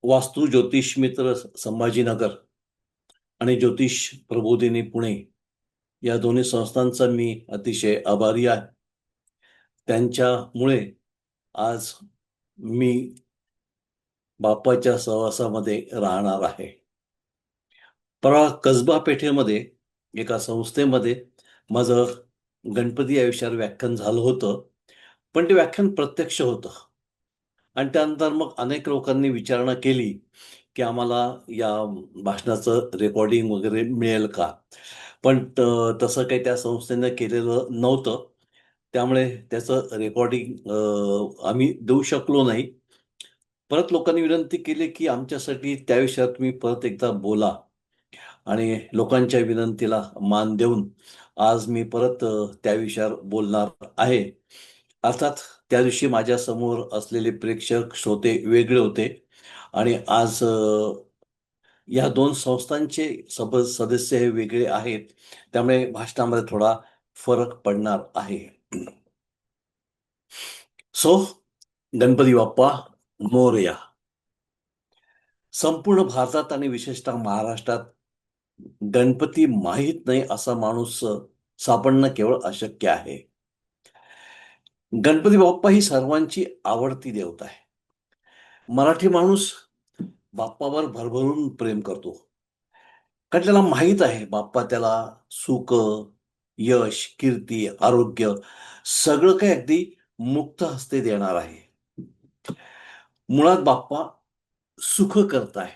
वास्तू ज्योतिष मित्र संभाजीनगर आणि ज्योतिष प्रबोधिनी पुणे या दोन्ही संस्थांचा मी अतिशय आभारी आहे. त्यांच्यामुळे आज मी बाप्पाच्या सहवासामध्ये राहणार आहे. परवा कसबा पेठेमध्ये एका संस्थेमध्ये माझं गणपती या विषयावर व्याख्यान झालं होतं, पण ते व्याख्यान प्रत्यक्ष होतं. आणि त्यानंतर मग अनेक लोकांनी विचारणा केली की आम्हाला या भाषणाचं रेकॉर्डिंग वगैरे मिळेल का? पण तसं काही त्या संस्थेनं केलेलं नव्हतं. त्यामुळे त्याचं रेकॉर्डिंग आम्ही देऊ शकलो नाही. परत लोकांनी विनंती केली की आमच्यासाठी त्या विषयावर तुम्ही परत एकदा बोला. आणि लोकांच्या विनंतीला मान देऊन आज मी परत त्या विषयावर बोलणार आहे. अर्थात त्या दिवशी माझ्यासमोर असलेले प्रेक्षक, श्रोते वेगळे होते आणि आज या दोन संस्थांचे सदस्य हे वेगळे आहेत. त्यामुळे भाषणामध्ये थोडा फरक पडणार आहे. सो गणपती बाप्पा मोरया. संपूर्ण भारतात आणि विशेषतः महाराष्ट्रात गणपती माहीत नाही असा माणूस सापडणं केवळ अशक्य आहे. गणपती बाप्पा ही सर्वांची आवडती देवता आहे. मराठी माणूस बाप्पावर भरभरून प्रेम करतो. कारण त्याला माहीत आहे बाप्पा त्याला सुख, यश, कीर्ती, आरोग्य सगळं काही अगदी मुक्त हस्ते देणार आहे. मुळात बाप्पा सुख करताय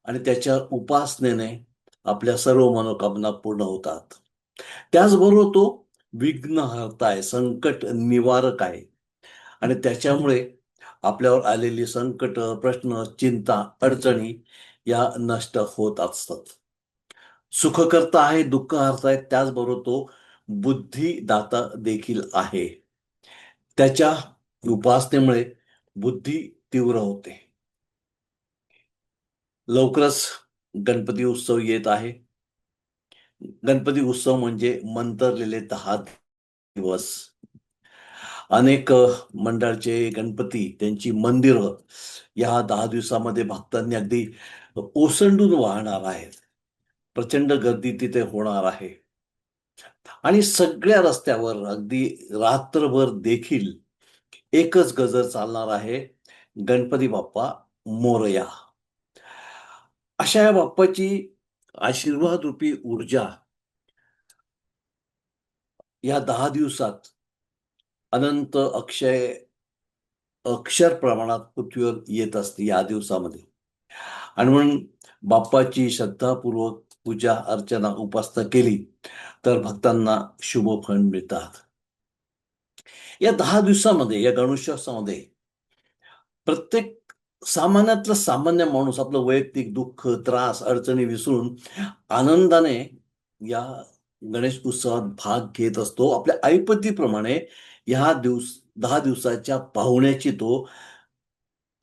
आणि त्याच्या उपासनेने आपल्या सर्व मनोकामना पूर्ण होतात. त्याचबरोबर तो विघ्नहर्ता आहे, संकट निवारक आहे आणि त्याच्यामुळे आपल्यावर आलेली संकट, प्रश्न, चिंता, अडचणी या नष्ट होत असतात. सुखकर्ता आहे, दुःखहर्ता आहे, त्याचबरोबर तो बुद्धिदाता देखील आहे. त्याच्या उपासनेमुळे बुद्धी तीव्र होते. लवकरच गणपती उत्सव येत आहे. गणपती उत्सव म्हणजे मंतरलेले 10 दिवस. अनेक मंडळाचे गणपती, त्यांची मंदिरं या 10 दिवसामध्ये भक्तांनी अगदी ओसंडून वाहणार आहेत. प्रचंड गर्दी तिथे होणार आहे. आणि सगळ्या रस्त्यावर अगदी रात्रभर देखील एकच गजर चालणार आहे, गणपती बाप्पा मोरया. अशा या बाप्पाची आशीर्वाद रूपी ऊर्जा या 10 दिवसात अनंत अक्षर प्रमाणात पृथ्वीवर येत असते या दिवसामध्ये. आणि म्हणून बाप्पाची श्रद्धापूर्वक पूजा अर्चना उपासना केली तर भक्तांना शुभ फळ मिळतात. या 10 दिवसामध्ये, या गणेशोत्सवामध्ये प्रत्येक सामान्यातला सामान्य माणूस आपलं वैयक्तिक दुःख, त्रास, अडचणी विसरून आनंदाने या गणेश उत्सवात भाग घेत असतो. आपल्या ऐपतीप्रमाणे ह्या 10 दिवसाच्या पाहुण्याची तो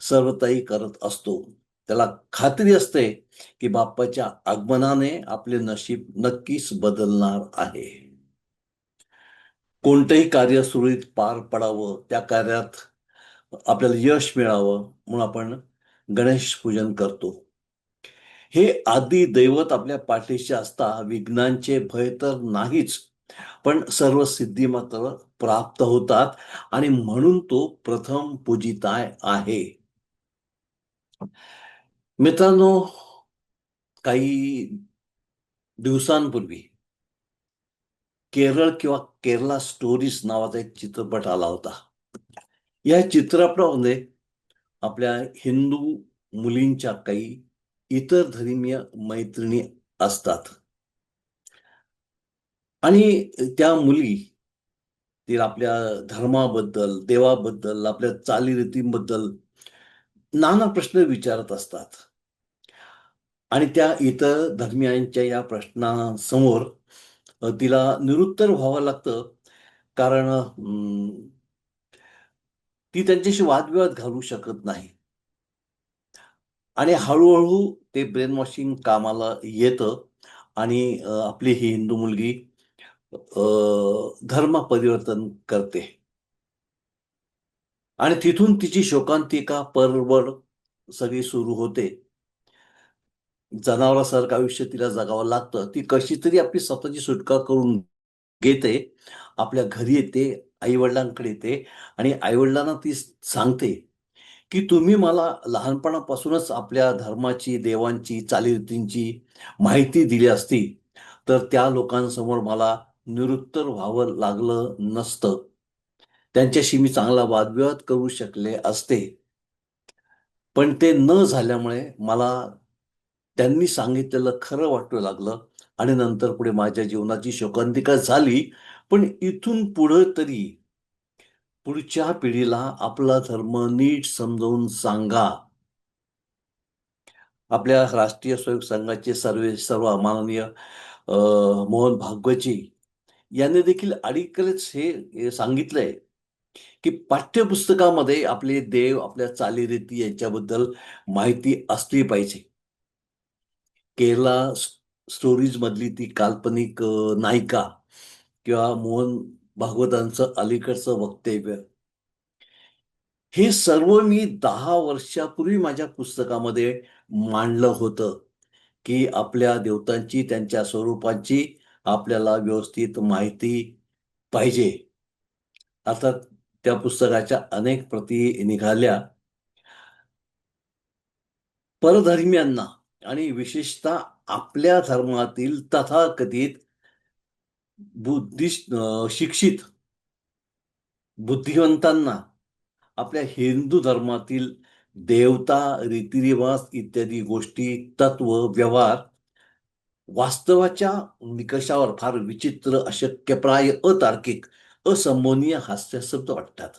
सर्वताही करत असतो. त्याला खात्री असते की बाप्पाच्या आगमनाने आपले नशीब नक्कीच बदलणार आहे. कोणतंही कार्य सुरळीत पार पडावं, त्या कार्यात आपल्याला यश मिळावं म्हणून आपण गणेश पूजन करतो. हे आदी दैवत आपल्या पाठीशी असता विघ्नांचे भय तर नाहीच, पण सर्व सिद्धी मात्र प्राप्त होतात आणि म्हणून तो प्रथम पूजिताय आहे. मित्रांनो, काही दिवसांपूर्वी केरळ किंवा केरला स्टोरीज नावाचा एक चित्रपट आला होता. या चित्रपटामध्ये आपल्या हिंदू मुलींच्या काही इतर धर्मीय मैत्रिणी असतात आणि त्या मुली ते आपल्या धर्माबद्दल, देवाबद्दल, आपल्या चालीरीतींबद्दल नाना प्रश्न विचारत असतात आणि त्या इतर धर्मियांच्या या प्रश्नांसमोर तिला निरुत्तर व्हावं लागतं. कारण ती त्यांच्याशी वादविवाद घालू शकत नाही आणि हळूहळू ते ब्रेन वॉशिंग कामाला येतं आणि आपली ही हिंदू मुलगी धर्म परिवर्तन करते आणि तिथून तिची शोकांतिका पर्वत सगळी सुरू होते. जनावरासारखं आयुष्य तिला जगावं लागतं. ती कशी तरी आपली स्वतःची सुटका करून घेते. आपल्या घरी येते, आई-वडिलांकडे येते आणि आई-वडिलांना ती सांगते, की तुम्ही मला लहानपणापासूनच आपल्या धर्माची, देवांची, चालीरीतींची माहिती दिली असती, तर त्या लोकांसमोर मला निरुत्तर व्हावं लागलं नसतं. त्यांच्याशी मी चांगला वादविवाद करू शकले असते. पण ते न झाल्यामुळे मला त्यांनी सांगितलेलं खरं वाटू लागलं आणि नंतर पुढे माझ्या जीवनाची शोकांतिका झाली. पण इथून पुढं तरी पुढच्या पिढीला आपला धर्म नीट समजावून सांगा. आपल्या राष्ट्रीय स्वयंसेवक संघाचे सर्व माननीय मोहन भागवतजी यांनी देखील अलीकडेच हे सांगितलंय, की पाठ्यपुस्तकामध्ये आपले देव, आपल्या चालीरीती यांच्याबद्दल माहिती असली पाहिजे. केरला स्टोरीज मधली ती काल्पनिक नायिका किंवा मोहन भागवतांचं अलीकडचं वक्तव्य, हे सर्व मी 10 वर्षापूर्वी माझ्या पुस्तकामध्ये मांडलं होतं, की आपल्या देवतांची, त्यांच्या स्वरूपाची आपल्याला व्यवस्थित माहिती पाहिजे. अर्थात त्या पुस्तकाच्या अनेक प्रती निघाल्या. परधर्मीयांना आणि विशेषतः आपल्या धर्मातील तथाकथित शिक्षित बुद्धिवंतांना आपल्या हिंदू धर्मातील देवता, रीतिरिवाज इत्यादी गोष्टी, तत्व, व्यवहार वास्तवाच्या निकषावर फार विचित्र, अशक्यप्राय, अतार्किक, असंमोनीय हास्यास्पद वाटतात.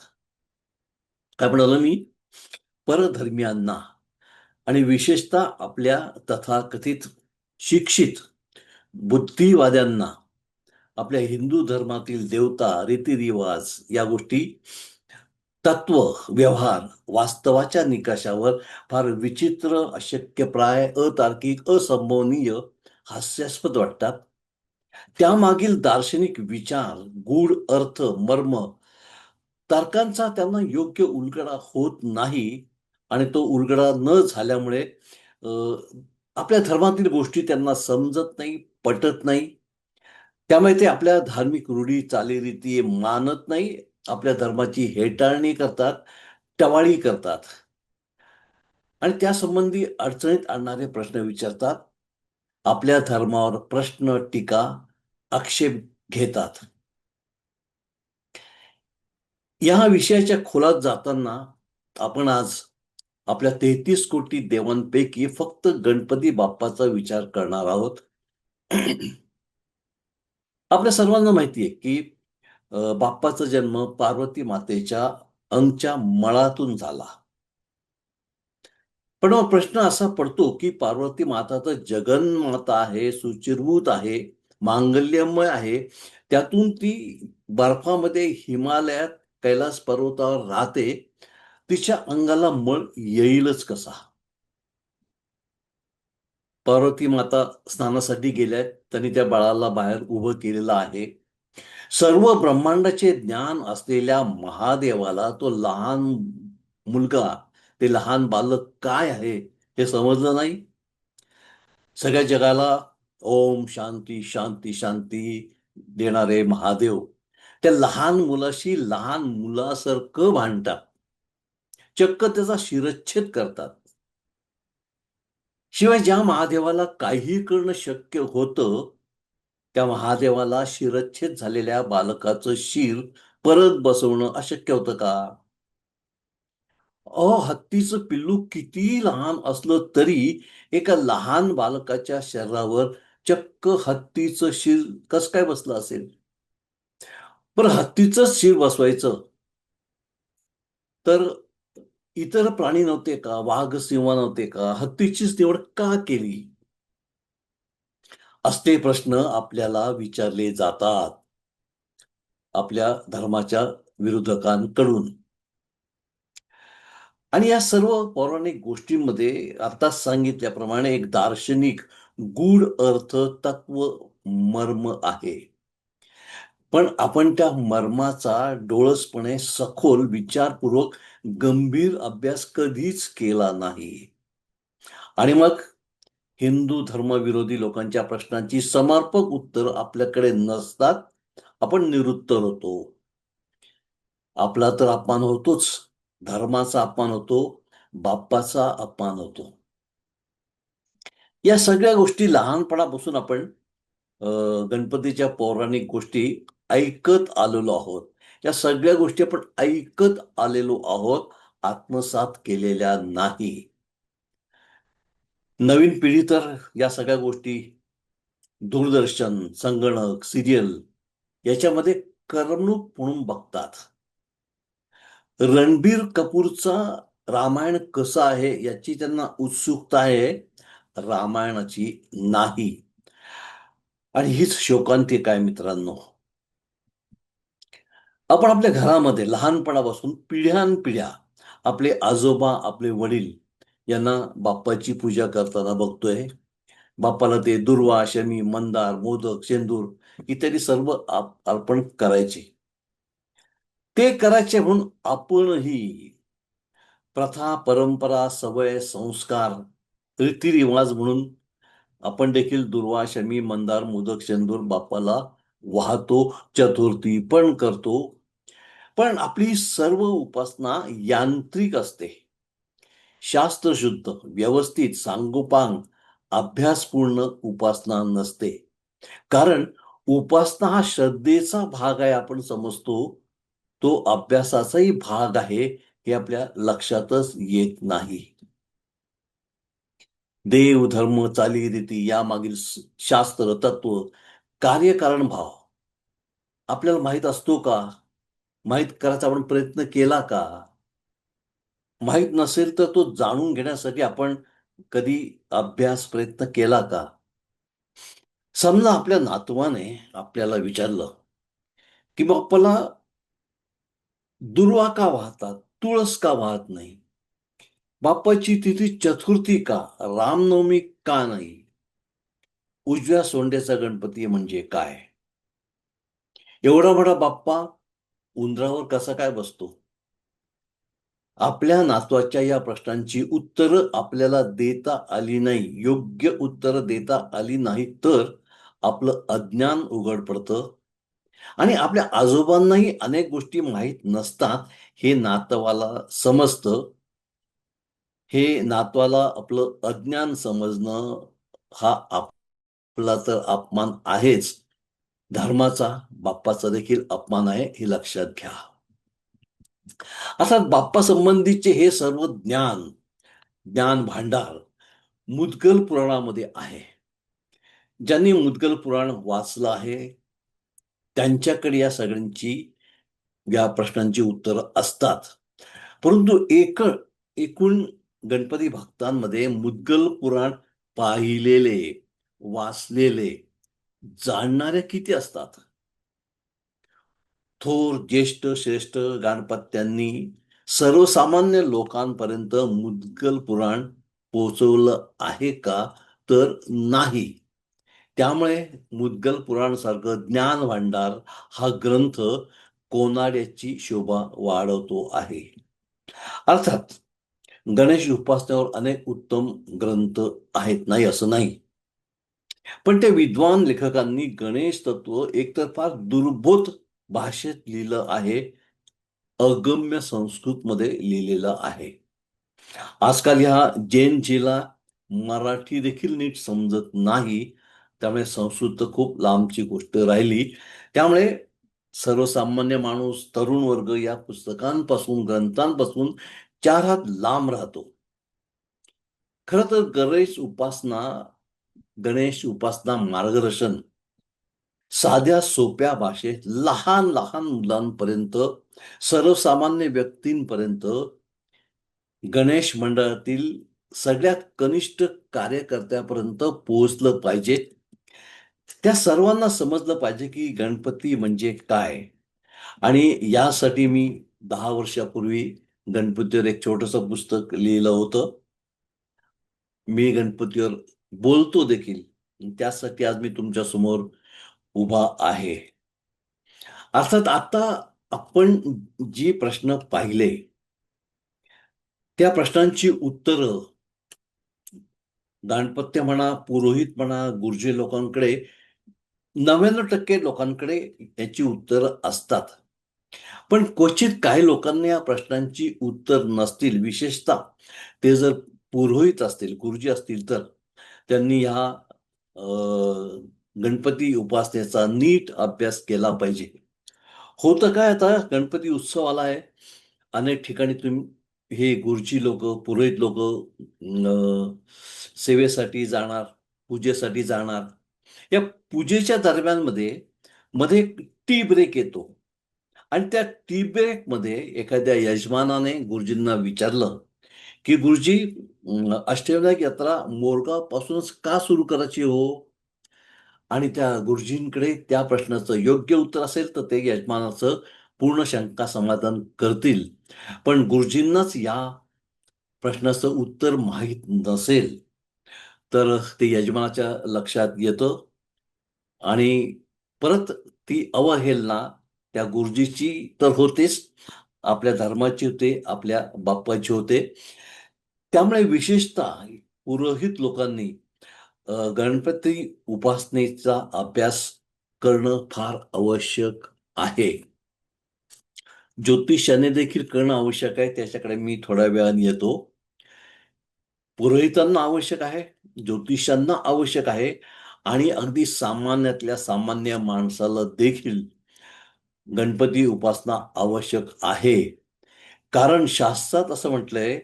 काय म्हणालो मी? परधर्मीयांना आणि विशेषतः आपल्या तथाकथित शिक्षित बुद्धिवाद्यांना आपल्या हिंदू धर्मातील देवता, रीतिरिवाज या गोष्टी, तत्व, व्यवहार वास्तवाच्या निकषावर फार विचित्र, अशक्यप्राय, अतार्किक, असंभवनीय, हास्यास्पद वाटतात. त्यामागील दार्शनिक विचार, गूढ अर्थ, मर्म, तर्कांचा त्यांना योग्य उलगडा होत नाही आणि तो उलगडा न झाल्यामुळे अ, आपल्या धर्मातील गोष्टी त्यांना समजत नाही, पटत नाही. त्यामुळे ते आपल्या धार्मिक रूढी, चालीरीती मानत नाही. आपल्या धर्माची हेटाळणी करतात, टवाळी करतात आणि त्यासंबंधी अडचणीत आणणारे प्रश्न विचारतात. आपल्या धर्मावर प्रश्न, टीका, आक्षेप घेतात. या विषयाच्या खोलात जाताना आपण आज आपल्या 33 कोटी देवांपैकी फक्त गणपती बाप्पाचा विचार करणार आहोत. आपल्या सर्वांना माहिती आहे, की बाप्पाचा जन्म पार्वती मातेच्या अंगच्या मळातून झाला. पण मग प्रश्न असा पडतो, की पार्वती माता तर जगन्माता आहे, सुचिरभूत आहे, मांगल्यमय आहे. त्यातून ती बर्फामध्ये, हिमालयात, कैलास पर्वतावर राहते. तिच्या अंगाला मळ येईलच कसा? पार्वती माता स्नानासाठी गेल्यात. त्यांनी त्या बाळाला बाहेर उभं केलेलं आहे. सर्व ब्रह्मांडाचे ज्ञान असलेल्या महादेवाला तो लहान मुलगा, ते लहान बालक काय आहे हे समजलं नाही. सगळ्या जगाला ओम शांती शांती शांती देणारे महादेव त्या लहान मुलाशी लहान मुलासारखं भांडतात. चक्क त्याचा शिरच्छेद करतात. शिवाय ज्या महादेवाला काहीही करणं शक्य होतं, त्या महादेवाला शिरच्छेद झालेल्या बालकाचं शिर परत बसवणं अशक्य होतं का? हत्तीचं पिल्लू कितीही लहान असलं तरी एका लहान बालकाच्या शरीरावर चक्क हत्तीचं शिर कसं काय बसलं असेल? पण हत्तीचंच शिर बसवायचं तर इतर प्राणी नव्हते का? वाघ, सिंह नव्हते का? हत्तीचीच निवड का केली? असते प्रश्न आपल्याला विचारले जातात आपल्या धर्माच्या विरोधकांकडून. आणि या सर्व पौराणिक गोष्टींमध्ये आत्ताच सांगितल्याप्रमाणे एक दार्शनिक गूढ अर्थ, तत्व, मर्म आहे. पण आपण त्या मर्माचा डोळसपणे सखोल विचारपूर्वक गंभीर अभ्यास कधीच केला नाही. आणि मग हिंदू धर्मविरोधी लोकांच्या प्रश्नांची समर्पक उत्तर आपल्याकडे नसतात, आपण निरुत्तर होतो. आपला तर अपमान होतोच, धर्माचा अपमान होतो, बाप्पाचा अपमान होतो. या सगळ्या गोष्टी लहानपणापासून आपण अ, गणपतीच्या पौराणिक गोष्टी ऐकत आलेलो आहोत. या सगळ्या गोष्टी आपण ऐकत आलेलो आहोत, आत्मसात केलेल्या नाही. नवीन पिढी तर या सगळ्या गोष्टी दूरदर्शन, संगणक, सीरियल याच्यामध्ये करमणूक म्हणून बघतात. रणबीर कपूरचा रामायण कसं आहे याची त्यांना उत्सुकता आहे, रामायणाची नाही. आणि हीच शोकांतिका आहे मित्रांनो. आपण आपल्या घरामध्ये लहानपणापासून पिढ्यानपिढ्या आपले आजोबा, आपले वडील यांना बाप्पाची पूजा करताना बघतोय. बाप्पाला ते दुर्वा, शमी, मंदार, मोदक, शेंदूर इत्यादी सर्व अर्पण करायचे. ते करायचे म्हणून आपणही प्रथा, परंपरा, सवय, संस्कार, रीतिरिवाज म्हणून आपण देखील दुर्वा, शमी, मंदार, मोदक, शेंदूर बाप्पाला वाहतो, चतुर्थी पण करतो. पण आपली सर्व उपासना यांत्रिक असते. शास्त्रशुद्ध, व्यवस्थित, सांगोपांग, अभ्यासपूर्ण उपासना नसते. कारण उपासना हा श्रद्धेचा भाग आहे आपण समजतो, तो अभ्यासाचाही भाग आहे हे आपल्या लक्षातच येत नाही. देव, धर्म, चालीरीती यामागील शास्त्र, तत्व, कार्यकारण भाव आपल्याला माहीत असतो का? माहीत करायचा आपण प्रयत्न केला का? माहीत नसेल तर तो जाणून घेण्यासाठी आपण कधी अभ्यास, प्रयत्न केला का? समजा आपल्या नातवाने आपल्याला विचारलं, की बाप्पाला दुर्वा का वाहतात? तुळस का वाहत नाही? बाप्पाची तिथी चतुर्थी का? रामनवमी का नाही? उजव्या सोंड्याचा गणपती म्हणजे काय? एवढा मोठा बाप्पा उंदरावर कसा काय बसतो? आपल्या नातवाच्या या प्रश्नांची उत्तरं आपल्याला देता आली नाही, योग्य उत्तरं देता आली नाही तर आपलं अज्ञान उघड पडतं. आणि आपल्या आजोबांनाही अनेक गोष्टी माहीत नसतात, हे नातवाला समजतं. हे नातवाला आपलं अज्ञान समजणं हा आपला तर अपमान आहेच, धर्माचा, बाप्पाचा देखील अपमान आहे, हे लक्षात घ्या. अर्थात बाप्पा संबंधीचे हे सर्व ज्ञान भांडार मुद्गल पुराणामध्ये आहे. ज्यांनी मुद्गल पुराण वाचलं आहे, त्यांच्याकडे या सगळ्यांची, या प्रश्नांची उत्तरं असतात. परंतु एकूण गणपती भक्तांमध्ये मुद्गल पुराण पाहिलेले, वाचलेले, जाणणारे किती असतात? थोर, ज्येष्ठ, श्रेष्ठ गणपत्यांनी सर्वसामान्य लोकांपर्यंत मुद्गल पुराण पोहोचवलं आहे का? तर नाही. त्यामुळे मुद्गल पुराण सारखं ज्ञान भांडार हा ग्रंथ कोनाड्याची शोभा वाढवतो आहे. अर्थात गणेश उपासनेवर अनेक उत्तम ग्रंथ आहेत, नाही असं नाही. पण त्या विद्वान लेखकांनी गणेश तत्व एकतर फार दुर्बोध भाषेत लिहिलं आहे, अगम्य संस्कृतमध्ये लिहिलेलं आहे. आजकाल ह्या जैन मराठी देखील नीट समजत नाही. त्यामुळे संस्कृत तर खूप लांबची गोष्ट राहिली. त्यामुळे सर्वसामान्य माणूस, तरुण वर्ग या पुस्तकांपासून, ग्रंथांपासून चार हात लांब राहतो. खरं तर गणेश उपासना मार्गदर्शन साध्या सोप्या भाषेत लहान लहान मुलांपर्यंत, सर्वसामान्य व्यक्तींपर्यंत, गणेश मंडळातील सगळ्यात कनिष्ठ कार्यकर्त्यापर्यंत पोहोचलं पाहिजे. त्या सर्वांना समजलं पाहिजे की गणपती म्हणजे काय. आणि यासाठी मी 10 वर्षापूर्वी गणपतीवर एक छोटंसं पुस्तक लिहिलं होतं. मी गणपतीवर बोलतो देखील. त्यासाठी आज मी तुमच्या समोर उभा आहे. अर्थात आता आपण जी प्रश्न पाहिले त्या प्रश्नांची उत्तरं दाम्पत्य म्हणा, पुरोहित म्हणा, गुरुजी लोकांकडे 99% लोकांकडे याची उत्तरं असतात. पण क्वचित काही लोकांना या प्रश्नांची उत्तर नसतील, विशेषतः ते जर पुरोहित असतील, गुरुजी असतील तर त्यांनी ह्या गणपती उपासनेचा नीट अभ्यास केला पाहिजे. होतं काय आता गणपती उत्सव आला आहे. अनेक ठिकाणी तुम्ही हे गुरुजी लोकं, पुरोहित लोकं सेवेसाठी जाणार, पूजेसाठी जाणार. या पूजेच्या मध्ये एक टी ब्रेक येतो आणि त्या टी ब्रेकमध्ये एखाद्या यजमानाने गुरुजींना विचारलं, की "गुरुजी अष्टविनायक यात्रा मोरगावपासूनच का सुरू करायची हो?" आणि त्या गुरुजींकडे त्या प्रश्नाचं योग्य उत्तर असेल तर ते यजमानाचं पूर्ण शंका समाधान करतील. पण गुरुजींनाच या प्रश्नाचं उत्तर माहीत नसेल, तर ते यजमानाच्या लक्षात येतं आणि परत ती अवहेलना त्या गुरुजीची तर होतेच, आपल्या धर्माची होते, आपल्या बाप्पाची होते. त्यामुळे विशेषतः पुरोहित लोकांनी गणपती उपासनेचा अभ्यास करणं फार आवश्यक आहे. ज्योतिषाने देखील करणं आवश्यक आहे. त्याच्याकडे मी थोड्या वेळाने येतो. पुरोहितांना आवश्यक आहे, ज्योतिषांना आवश्यक आहे आणि अगदी सामान्यातल्या सामान्य माणसाला देखील गणपती उपासना आवश्यक आहे. कारण शास्त्रात असं म्हटलंय,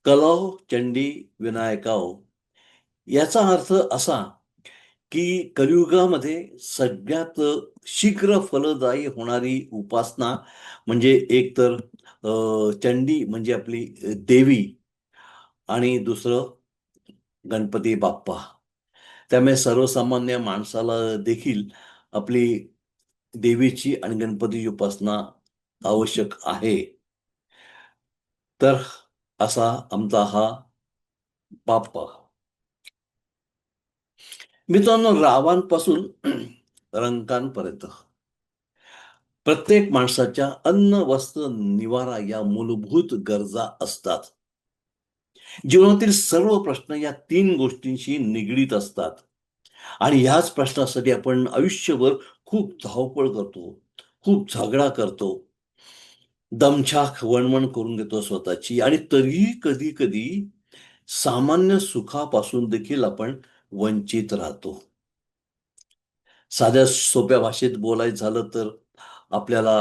"कलौ चंडी विनायकाव." याचा अर्थ असा, की कलियुगामध्ये सगळ्यात शीघ्र फलदायी होणारी उपासना म्हणजे एक तर चंडी म्हणजे आपली देवी आणि दुसरं गणपती बाप्पा. त्यामुळे सर्वसामान्य माणसाला देखील आपली देवीची आणि गणपतीची उपासना आवश्यक आहे. तर असा आमचा हा बाप्पा. मित्रांनो, रावांपासून रंकांपर्यंत प्रत्येक माणसाच्या अन्न, वस्त्र, निवारा या मूलभूत गरजा असतात. जीवनातील सर्व प्रश्न या 3 गोष्टींशी निगडीत असतात आणि ह्याच प्रश्नासाठी आपण आयुष्यभर खूप धावपळ करतो, खूप झगडा करतो, दमछाक वणवण करून घेतो स्वतःची आणि तरीही कधी-कधी सामान्य सुखापासून देखील आपण वंचित राहतो. साध्या सोप्या भाषेत बोलायचं झालं तर आपल्याला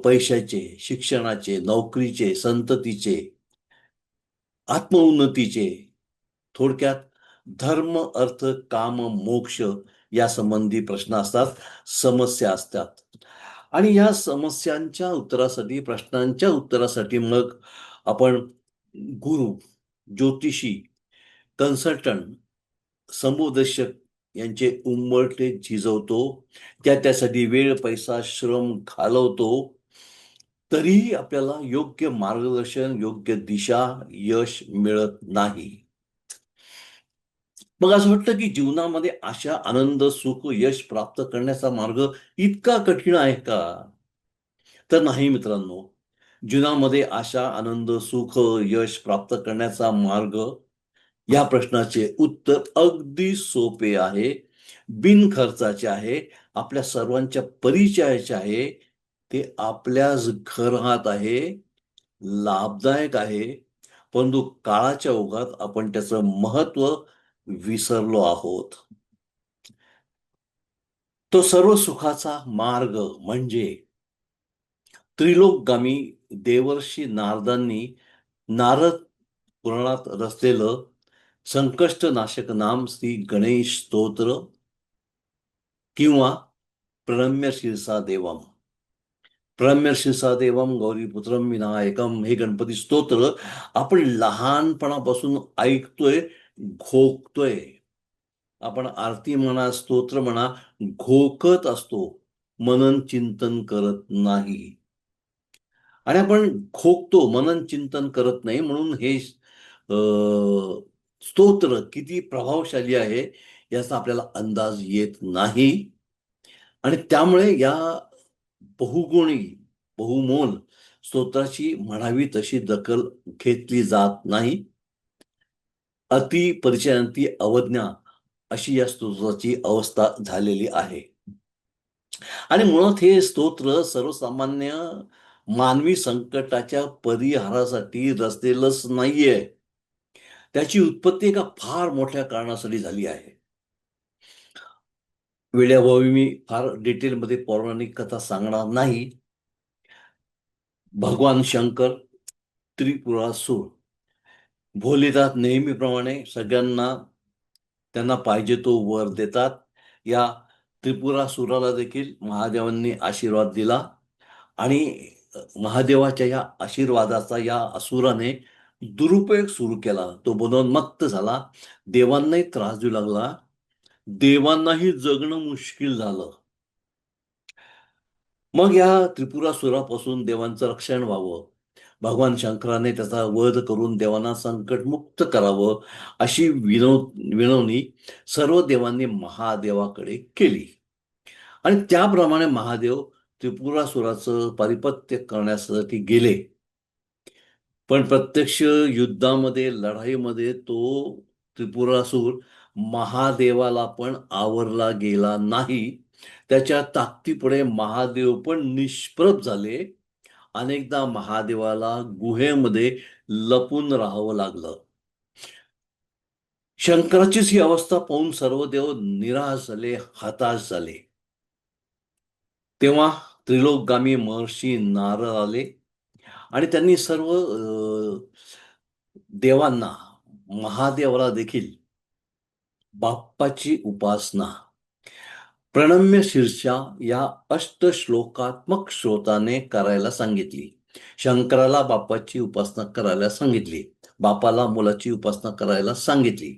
पैशाचे, शिक्षणाचे, नोकरीचे, संततीचे, आत्मउन्नतीचे, थोडक्यात धर्म, अर्थ, काम, मोक्ष यासंबंधी प्रश्न असतात, समस्या असतात. आणि या समस्यांच्या उत्तरासाठी, प्रश्नांच्या उत्तरासाठी मग आपण गुरु, ज्योतिषी, कन्सल्टंट, समुपदेशक यांचे उंबरठे झिजवतो. त्यासाठी वेळ, पैसा, श्रम घालवतो. तरीही आपल्याला योग्य मार्गदर्शन, योग्य दिशा, यश मिळत नाही. मग असं वाटतं की जीवनामध्ये आशा, आनंद, सुख, यश प्राप्त करण्याचा मार्ग इतका कठीण आहे का? तर नाही मित्रांनो. जीवनामध्ये आशा, आनंद, सुख, यश प्राप्त करण्याचा मार्ग या प्रश्नाचे उत्तर अगदी सोपे आहे. बिनखर्चाचे आहे. आपल्या सर्वांच्या परिचयाचे आहे. ते आपल्याच घरात आहे. लाभदायक आहे. परंतु काळाच्या ओघात आपण त्याचं महत्त्व विसरलो आहोत. तो सर्व सुखाचा मार्ग म्हणजे त्रिलोकगामी देवर्षी नारदांनी नारद पुराणात रचलेलं संकष्टनाशक नाम श्री गणेश स्तोत्र किंवा प्रणम्य शिरसा देवम. प्रणम्य शिरसा देवम गौरीपुत्रम विनायकम हे गणपती स्तोत्र आपण लहानपणापासून ऐकतोय, घोकतोय. आपण आरती म्हणा, स्तोत्र म्हणा, घोकत असतो. मनन चिंतन करत नाही. आणि आपण घोकतो, मनन चिंतन करत नाही म्हणून हे स्तोत्र किती प्रभावशाली आहे याचा आपल्याला अंदाज येत नाही. आणि त्यामुळे या बहुगुणी बहुमोल स्तोत्राची म्हणावी तशी दखल घेतली जात नाही. अति परिचयांती अवज्ञा अशी या स्तोत्राची अवस्था झालेली आहे. आणि मुळात हे स्तोत्र सर्वसामान्य मानवी संकटाच्या परिहारासाठी रचलेलंच नाहीये. त्याची उत्पत्ती एका फार मोठ्या कारणासाठी झाली आहे. वेळेअभावी मी फार डिटेलमध्ये पौराणिक कथा सांगणार नाही. भगवान शंकर त्रिपुरासूर भोलेनाथ नेहमीप्रमाणे सगळ्यांना त्यांना पाहिजे तो वर देतात. या त्रिपुरासुराला देखील महादेवांनी आशीर्वाद दिला आणि महादेवाच्या या आशीर्वादाचा या असुराने दुरुपयोग सुरू केला. तो मनोन्मत्त झाला, देवांनाही त्रास देऊ लागला, देवांनाही जगणं मुश्किल झालं. मग या त्रिपुरासुरापासून देवांचं रक्षण व्हावं, भगवान शंकराने त्याचा वध करून देवांना संकटमुक्त करावं, अशी विनवणी सर्व देवांनी महादेवाकडे केली. आणि त्याप्रमाणे महादेव त्रिपुरासुराचं पारिपत्य करण्यासाठी गेले. पण प्रत्यक्ष युद्धामध्ये, लढाईमध्ये तो त्रिपुरासूर महादेवाला पण आवरला गेला नाही. त्याच्या ताकदीपुढे महादेव पण निष्प्रभ झाले. अनेकदा महादेवाला गुहेमध्ये लपून राहावं लागलं. शंकराचीच ही अवस्था पाहून सर्व देव निराश झाले, हताश झाले. तेव्हा त्रिलोकगामी महर्षी नारद आले आणि त्यांनी सर्व देवांना, महादेवाला देखील बाप्पाची उपासना प्रणम्य शीर्षा या अष्टश्लोकात्मक श्रोताने करायला सांगितली. शंकराला बाप्पाची उपासना करायला सांगितली, बापाला मुलाची उपासना करायला सांगितली.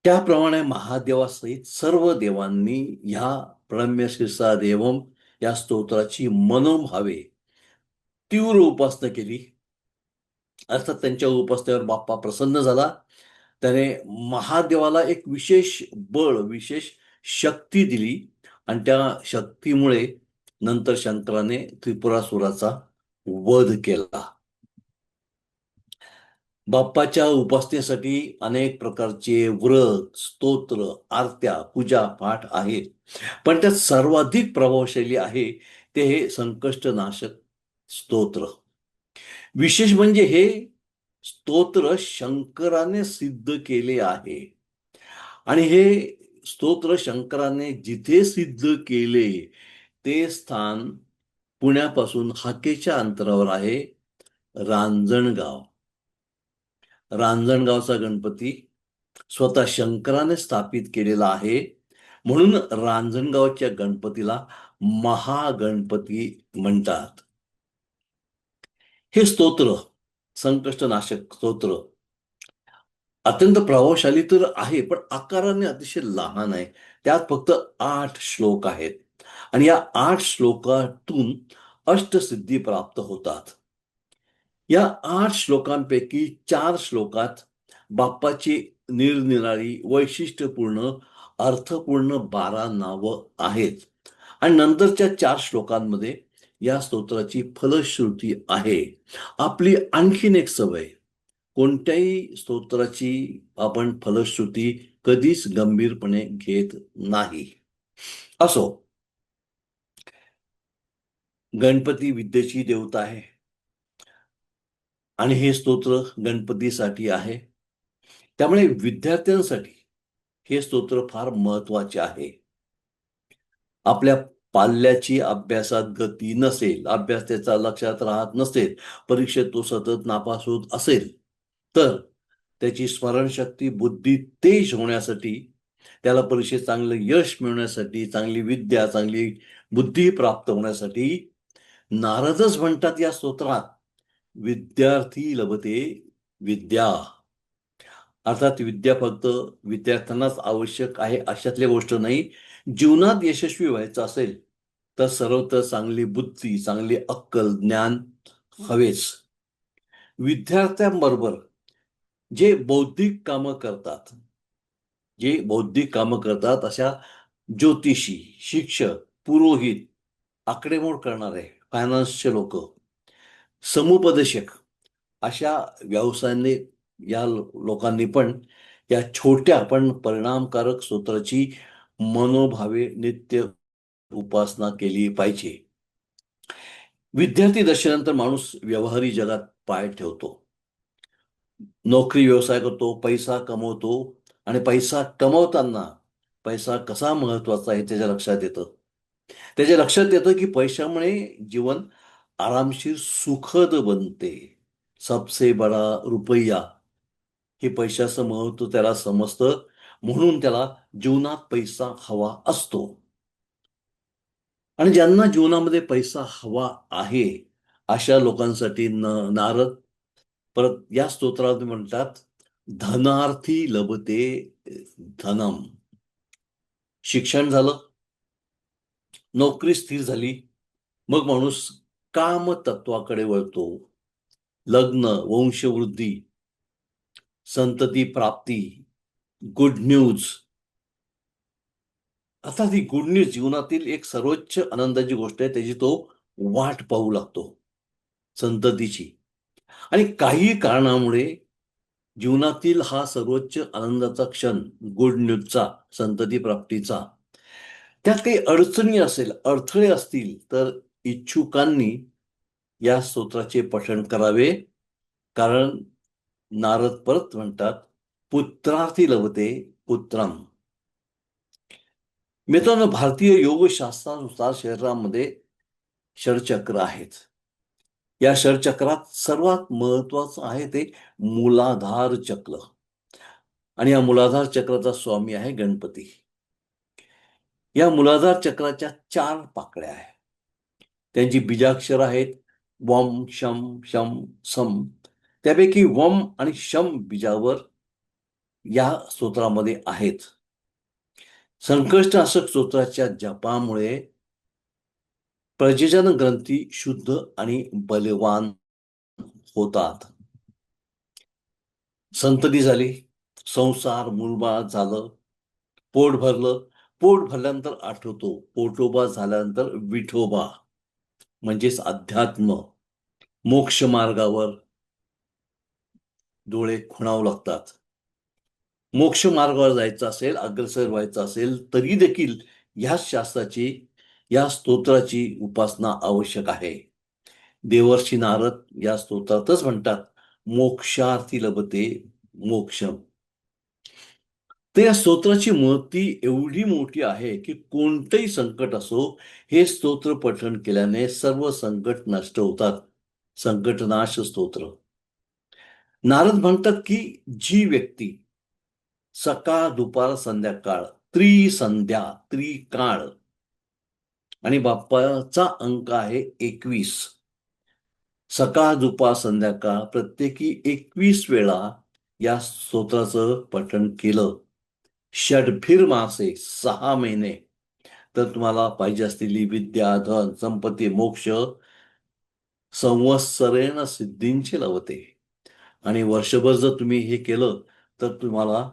त्याप्रमाणे महादेवासहित सर्व देवांनी ह्या प्रणम्य शीर्षा देवम या स्तोत्राची मनोभावे तीव्र उपासना केली. अर्थात त्यांच्या उपासनेवर बाप्पा प्रसन्न झाला. त्याने महादेवाला एक विशेष बळ, विशेष शक्ती दिली आणि त्या शक्तीमुळे नंतर शंकराने त्रिपुरासुराचा वध केला. बाप्पाच्या उपासनेसाठी अनेक प्रकारचे व्रत, स्तोत्र, आरत्या, पूजा पाठ आहेत. पण त्यात सर्वाधिक प्रभावशाली आहे ते हे संकष्टनाशक स्तोत्र. विशेष म्हणजे हे स्तोत्र शंकराने सिद्ध केले आहे. आणि हे स्तोत्र शंकराने जिथे सिद्ध केले ते स्थान पुण्यापासून हाकेच्या अंतरावर आहे, रांजणगाव. रांजणगावचा गणपती स्वतः शंकराने स्थापित केलेला आहे. म्हणून रांजणगावच्या गणपतीला महागणपती म्हणतात. हे स्तोत्र, संकष्टनाशक स्तोत्र, अत्यंत प्रभावशाली तर आहे, पण आकाराने अतिशय लहान आहे. त्यात फक्त 8 श्लोक आहेत आणि या 8 श्लोकातून अष्टसिद्धी प्राप्त होतात. या 8 श्लोकांपैकी 4 श्लोकात बाप्पाची निरनिराळी वैशिष्ट्यपूर्ण अर्थपूर्ण 12 नावं आहेत आणि नंतरच्या 4 श्लोकांमध्ये या स्तोत्राची फलश्रुती आहे. आपली आणखीन एक सवय, कोणत्याही स्तोत्राची आपण फलश्रुती कधीच गंभीरपणे घेत नाही. असो, गणपती विद्येची देवता आहे आणि हे स्तोत्र गणपतीसाठी आहे. त्यामुळे विद्यार्थ्यांसाठी हे स्तोत्र फार महत्वाचे आहे. आपल्या पाल्याची अभ्यासात गती नसेल, अभ्यास त्याचा लक्षात राहत नसेल, परीक्षेत तो सतत नापास होत असेल, तर त्याची स्मरणशक्ती, बुद्धी तेज होण्यासाठी, त्याला परीक्षेत चांगलं यश मिळवण्यासाठी, चांगली विद्या, चांगली बुद्धी प्राप्त होण्यासाठी नारदच म्हणतात या स्तोत्रात, विद्यार्थी लभते विद्या. अर्थात विद्या फक्त विद्यार्थ्यांनाच आवश्यक आहे अशातली गोष्ट नाही. जीवनात यशस्वी व्हायचं असेल तर सर्वत्र चांगली बुद्धी, चांगली अक्कल, ज्ञान हवेच. विद्यार्थ्यांबरोबर जे बौद्धिक कामं करतात, अशा ज्योतिषी, शिक्षक, पुरोहित आकडेमोड करणारे फायनान्सचे लोक, समुपदेशक अशा व्यवसायाने या लोकांनी पण या छोट्या पण परिणामकारक स्तोत्राची मनोभावे नित्य उपासना केली पाहिजे. विद्यार्थी दशेनंतर माणूस व्यवहारी जगात पाय ठेवतो, नोकरी व्यवसाय करतो, पैसा कमवतो आणि पैसा कमवताना पैसा कसा महत्वाचा आहे त्याच्या लक्षात येतं. त्याच्या लक्षात येतं की पैशामुळे जीवन आरामशीर सुखद बनते. सबसे बडा रुपया हे पैशाचं महत्व त्याला समजतं, म्हणून त्याला जीवनात पैसा हवा असतो. आणि ज्यांना जीवनामध्ये पैसा हवा आहे अशा लोकांसाठी नारद परत या स्तोत्रात म्हणतात, धनार्थी लभते धनम. शिक्षण झालं, नोकरी स्थिर झाली, मग माणूस काम तत्वाकडे वळतो. लग्न, वंशवृद्धी, संतती प्राप्ती, गुड न्यूज. आता ती गुड न्यूज जीवनातील एक सर्वोच्च आनंदाची गोष्ट आहे, त्याची तो वाट पाहू लागतो, संततीची. आणि काही कारणामुळे जीवनातील हा सर्वोच्च आनंदाचा क्षण, गुड न्यूजचा, संतती प्राप्तीचा, त्यात काही अडचणी असेल, अडथळे असतील, तर इच्छुकांनी या स्तोत्राचे पठण करावे. कारण नारद परत म्हणतात, पुत्रार्थी लभते पुत्रम. मित्रांनो, भारतीय योगशास्त्रानुसार शरीरामध्ये षडचक्र आहेत. या षडचक्रात सर्वात महत्वाचं आहे ते मूलाधार चक्र. आणि या मूलाधार चक्राचा स्वामी आहे गणपती. या मूलाधार चक्राच्या 4 पाकळ्या आहेत. त्यांची बीजाक्षर आहेत वम, शम, शम, सम. त्यापैकी वम आणि शम बीजावर या स्तोत्रामध्ये आहेत. संकष्टनाशक स्तोत्राच्या जपामुळे प्रजनन ग्रंथी शुद्ध आणि बलवान होतात. संतती झाली, संसार मूलबाळ झालं, पोट भरलं. पोट भरल्यानंतर आठवतो, पोटोबा झाल्यानंतर विठोबा, म्हणजेच अध्यात्म, मोक्ष मार्गावर डोळे खुणावू लागतात. मोक्ष मार्गावर जायचं असेल, अग्रसर व्हायचं असेल, तरी देखील या शास्त्राची, या स्तोत्राची उपासना आवश्यक आहे. देवर्षी नारद या स्तोत्रातच म्हणतात, मोक्षार्थी लभते मोक्ष. तर या स्तोत्राची महती एवढी मोठी आहे की कोणतंही संकट असो, हे स्तोत्र पठण केल्याने सर्व संकट नष्ट होतात. संकटनाश स्तोत्र. नारद म्हणतात की जी व्यक्ती सकाळ, दुपार, संध्याकाळ, त्रिसंध्या, त्रिकाळ, आणि बाप्पाचा अंक आहे 21. सकाळ, दुपार, संध्याकाळ प्रत्येकी 21 वेळा या स्तोत्राचं पठण केलं, षडफिर मासे, 6 महिने, तर तुम्हाला पाहिजे असलेली विद्या, धन, संपत्ती, मोक्ष संवत्सरेण सिद्धींचे लभते. आणि वर्षभर जर तुम्ही हे केलं तर तुम्हाला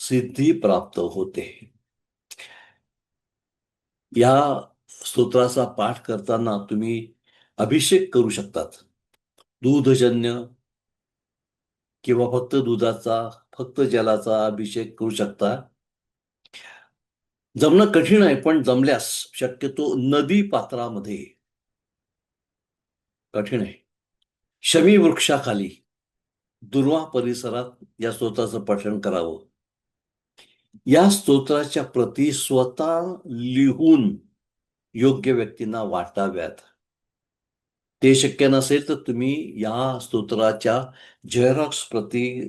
सिद्धी प्राप्त होते. या स्तोत्राचा पाठ करताना तुम्ही अभिषेक करू शकतात. दूधजन्य किंवा फक्त दुधाचा, फक्त जलाचा अभिषेक करू शकता. जमणं कठीण आहे, पण जमल्यास शक्यतो नदी पात्रामध्ये. कठीण आहे. शमी वृक्षाखाली, दुर्वा परिसरात या स्तोत्राचं पठण करावं. या स्तोत्राच्या प्रती स्वतः लिहून योग्य व्यक्तींना वाटाव्यात. ते शक्य नसेल तर तुम्ही या स्तोत्राच्या झेरॉक्स प्रती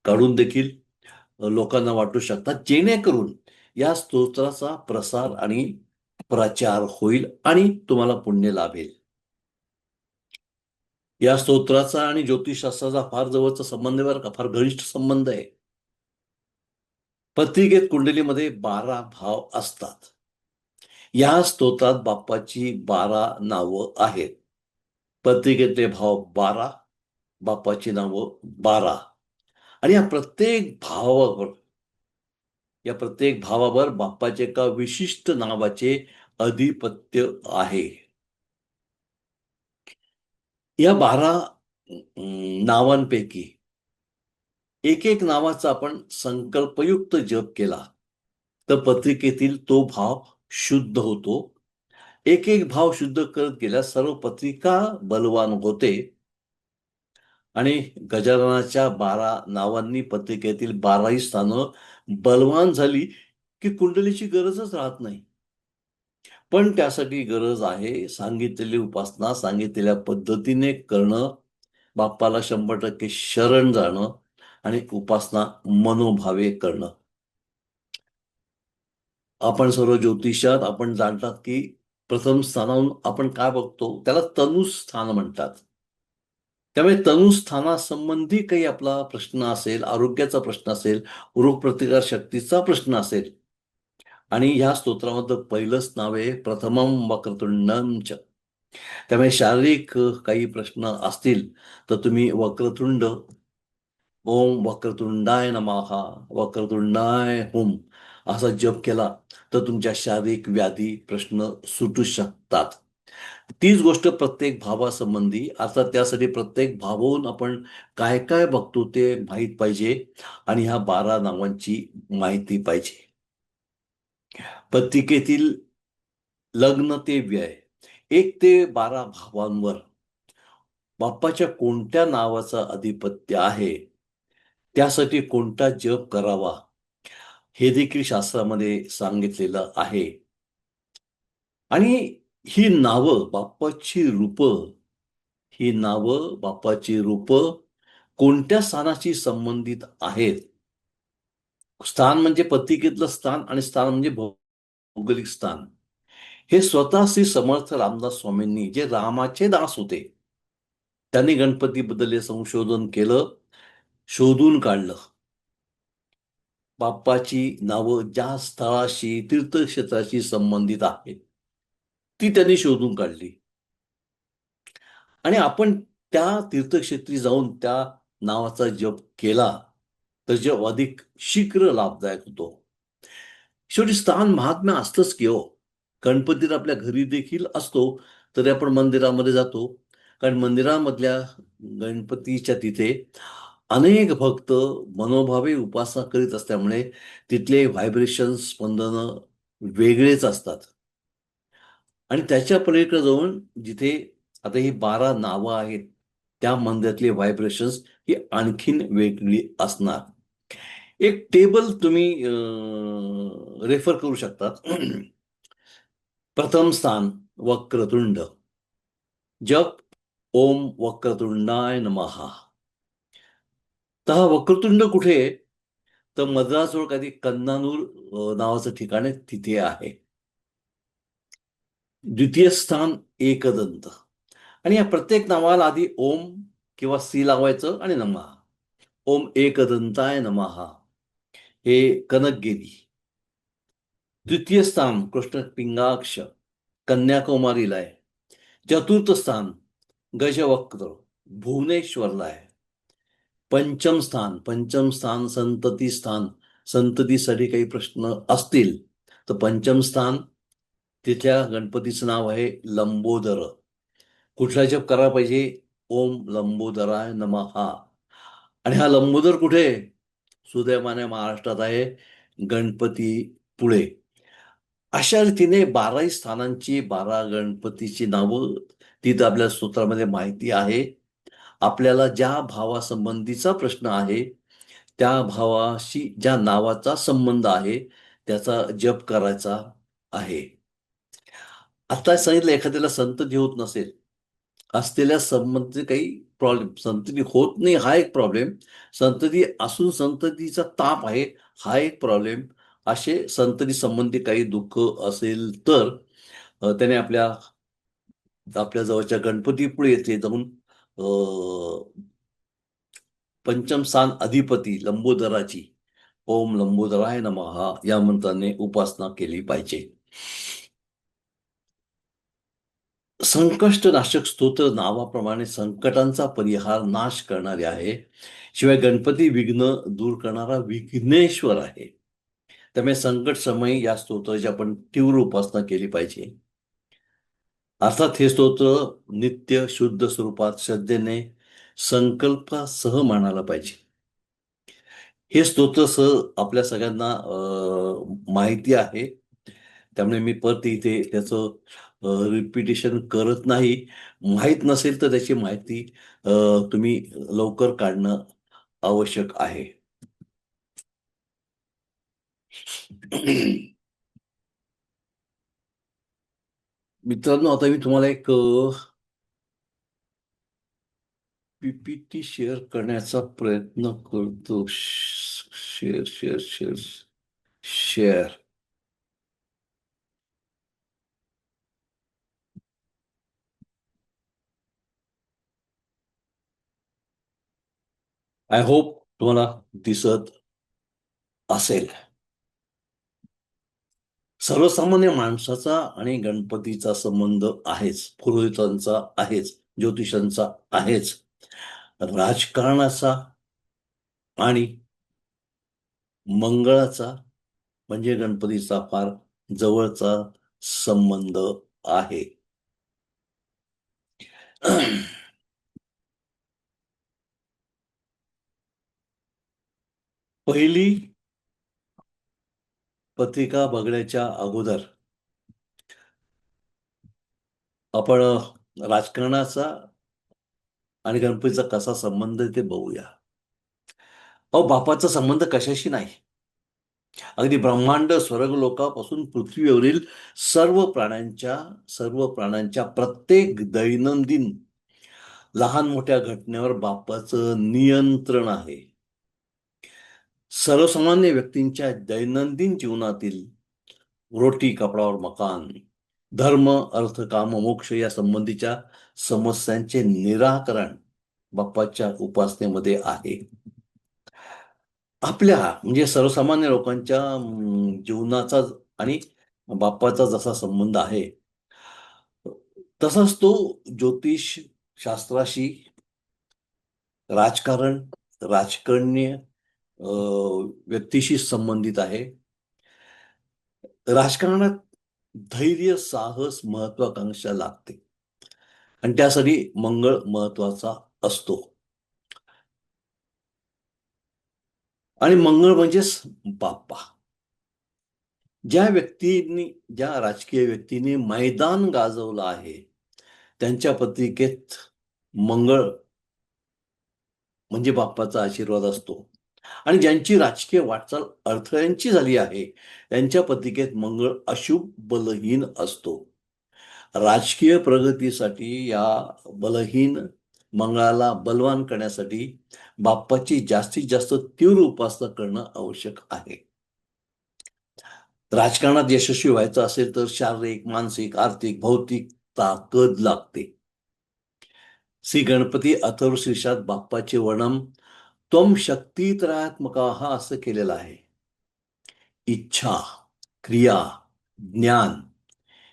काढून देखील लोकांना वाटू शकता, जेणेकरून या स्तोत्राचा प्रसार आणि प्रचार होईल आणि तुम्हाला पुण्य लाभेल. या स्तोत्राचा आणि ज्योतिषशास्त्राचा फार जवळचा संबंध आहे बरं का, फार घनिष्ठ संबंध आहे. पत्रिकेत कुंडलीमध्ये 12 भाव असतात. या स्तोत्रात बाप्पाची 12 नावं आहेत. पत्रिकेतले भाव 12, बाप्पाची नावं 12. आणि या प्रत्येक भावावर बाप्पाच्या एका विशिष्ट नावाचे अधिपत्य आहे. या 12 नावांपैकी एक एक नावाचा आपण संकल्पयुक्त जप केला तर पत्रिकेतील तो भाव शुद्ध होतो. एक एक भाव शुद्ध करत गेल्यास सर्व पत्रिका बलवान होते आणि गजाननाच्या 12 नावांनी पत्रिकेतील 12ही स्थानं बलवान झाली की कुंडलीची गरजच राहत नाही. पण त्यासाठी गरज आहे सांगितलेली उपासना सांगितलेल्या पद्धतीने करणं, बाप्पाला 100% शरण जाणं आणि उपासना मनोभावे करणं. आपण सर्व ज्योतिषात आपण जाणतात की प्रथम स्थानाहून आपण काय बघतो त्याला तनुस्थान म्हणतात. त्यामुळे तनुस्थानासंबंधी काही आपला प्रश्न असेल, आरोग्याचा प्रश्न असेल, रोगप्रतिकार शक्तीचा प्रश्न असेल आणि ह्या स्तोत्रामधलं पहिलंच नाव आहे प्रथमं वक्रतुंडम च. त्यामुळे शारीरिक काही प्रश्न असतील तर तुम्ही वक्रतुंड ओम वक्रतुंडाय नमः वक्रतुंडाय हुम असा जप केला तर तुमच्या शारीरिक व्याधी प्रश्न सुटू शकतात. तीच गोष्ट प्रत्येक भावासंबंधी अर्थात त्यासाठी प्रत्येक भावाहून आपण काय काय बघतो ते माहीत पाहिजे आणि ह्या 12 नावांची माहिती पाहिजे. पत्रिकेतील लग्न ते व्यय 1 ते 12 भावांवर बाप्पाच्या कोणत्या नावाचं आधिपत्य आहे, त्यासाठी कोणता जप करावा हे देखील शास्त्रामध्ये सांगितलेलं आहे. आणि ही नावं बाप्पाची रूपं ही नावं बाप्पाची रूपं कोणत्या स्थानाशी संबंधित आहेत. स्थान म्हणजे पत्रिकेतलं स्थान आणि स्थान म्हणजे भौगोलिक स्थान. हे स्वतः श्री समर्थ रामदास स्वामींनी जे रामाचे दास होते त्यांनी गणपतीबद्दल हे संशोधन केलं, शोधून काढलं. बाप्पाची नावं ज्या स्थळाशी तीर्थक्षेत्राशी संबंधित आहेत ती त्यांनी शोधून काढली आणि आपण त्या तीर्थक्षेत्री जाऊन त्या नावाचा जप केला तर जप अधिक शीघ्र लाभदायक होतो. शेवटी स्थान महात्म्य असतंच की हो. गणपती आपल्या घरी देखील असतो तरी आपण मंदिरामध्ये जातो कारण मंदिरामधल्या गणपतीच्या तिथे अनेक भक्त मनोभावे उपासना करीत असल्यामुळे तिथले व्हायब्रेशन स्पंदनं वेगळेच असतात. आणि त्याच्या पलीकडे जाऊन जिथे आता ही 12 नावं आहेत त्या मंदिरातले व्हायब्रेशन्स ही आणखीन वेगळी असणार. एक टेबल तुम्ही रेफर करू शकतात. प्रथम स्थान वक्रतुंड जप ओम वक्रतुंडाय नमः. तर हा वक्रतुंड कुठे आहे तर मद्रासजवळ काही कन्नानूर नावाचं ठिकाण आहे तिथे आहे. द्वितीय स्थान एकदंत आणि या प्रत्येक नावाला आधी ओम किंवा सी लावायचं आणि नमः. ओम एकदंताय नमः हे कनकगिरी. द्वितीय स्थान कृष्ण पिंगाक्ष कन्याकुमारीला आहे. चतुर्थ स्थान गजवक्त्र भुवनेश्वरला आहे. पंचम स्थान संतती स्थान संततीसाठी काही प्रश्न असतील तर पंचम स्थान तिथल्या गणपतीचं नाव आहे लंबोदर. कुठला जप करायला पाहिजे ओम लंबोदराय नमः. आणि हा लंबोदर कुठे सुदैवाने महाराष्ट्रात आहे गणपती पुळे. अशा रीतीने 12 स्थानांची 12 गणपतीची नावं तिथं आपल्या स्तोत्रामध्ये माहिती आहे. आपल्याला ज्या भावासंबंधीचा प्रश्न आहे त्या भावाशी ज्या नावाचा संबंध आहे त्याचा जप करायचा आहे. आता सांगितलं एखाद्याला संतती होत नसेल असलेल्या संबंधित काही प्रॉब्लेम संतती होत नाही हा एक प्रॉब्लेम, संतती असून संततीचा ताप आहे हा एक प्रॉब्लेम. असे संतती संबंधी काही दुःख असेल तर त्याने आपल्या आपल्या जवळच्या गणपतीपुळे येथे जाऊन पंचम स्थान अधिपती लंबोदराची ओम लंबोदराय नमः या मंत्राने उपासना केली पाहिजे. संकष्टनाशक स्तोत्र नावाप्रमाणे संकटांचा परिहार नाश करणारे आहे. शिवाय गणपती विघ्न दूर करणारा विघ्नेश्वर आहे. त्यामुळे संकट समयी या स्तोत्राची आपण तीव्र उपासना केली पाहिजे. अर्थात हे स्तोत्र नित्य शुद्ध स्वरूपात श्रद्धेने संकल्पासह मानायला पाहिजे. हे स्तोत्र आपल्या सगळ्यांना माहिती आहे. त्यामुळे मी परत इथे त्याचं रिपिटेशन करत नाही. माहीत नसेल तर त्याची माहिती अ, तुम्ही लवकर काढणं आवश्यक आहे. मित्रांनो, आता मी तुम्हाला एक पीपीटी शेअर करण्याचा प्रयत्न करतो. Share share share share. I hope तुम्हाला दिसत असेल. सर्वसामान्य माणसाचा आणि गणपतीचा संबंध आहेच, पुरोहितांचा आहेच, ज्योतिषांचा आहेच, राजकारणाचा आणि मंगळाचा म्हणजे गणपतीचा फार जवळचा संबंध आहे. पहिली पत्रिका बघण्याच्या अगोदर आपण राजकारणाचा आणि गणपतीचा कसा संबंध आहे ते बघूया. अहो, बापाचा संबंध कशाशी नाही. अगदी ब्रह्मांड स्वर्गलोकापासून पृथ्वीवरील सर्व प्राण्यांच्या प्रत्येक दैनंदिन लहान मोठ्या घटनेवर बापाचं नियंत्रण आहे. सर्वसामान्य व्यक्तींच्या दैनंदिन जीवनातील रोटी कपडावर मकान, धर्म अर्थ काम मोक्ष या संबंधीच्या समस्यांचे निराकरण बाप्पाच्या उपासनेमध्ये आहे. आपल्या म्हणजे सर्वसामान्य लोकांच्या जीवनाचा आणि बाप्पाचा जसा संबंध आहे, तसाच तो ज्योतिष शास्त्राशी, राजकारण, राजकारण्य व्यक्तीशी संबंधित आहे. राजकारणात धैर्य, साहस, महत्वाकांक्षा लागते आणि त्यासाठी मंगळ महत्वाचा असतो. आणि मंगळ म्हणजेच बाप्पा. ज्या राजकीय व्यक्तीने मैदान गाजवलं आहे, त्यांच्या पत्रिकेत मंगळ म्हणजे बाप्पाचा आशीर्वाद असतो. आणि ज्यांची राजकीय वाटचाल अडथळ्यांची झाली आहे, त्यांच्या पत्रिकेत मंगळ अशुभ बलहीन असतो. राजकीय प्रगतीसाठी या बलहीन मंगळाला बलवान करण्यासाठी बाप्पाची जास्तीत जास्त तीव्र उपासना करणं आवश्यक आहे. राजकारणात यशस्वी व्हायचं असेल तर शारीरिक, मानसिक, आर्थिक, भौतिक ताकद लागते. श्री गणपती अथर्वशीर्षात बाप्पाचे वर्णन त्वम शक्ती त्रयात्मका असं केलेलं आहे. इच्छा, क्रिया, ज्ञान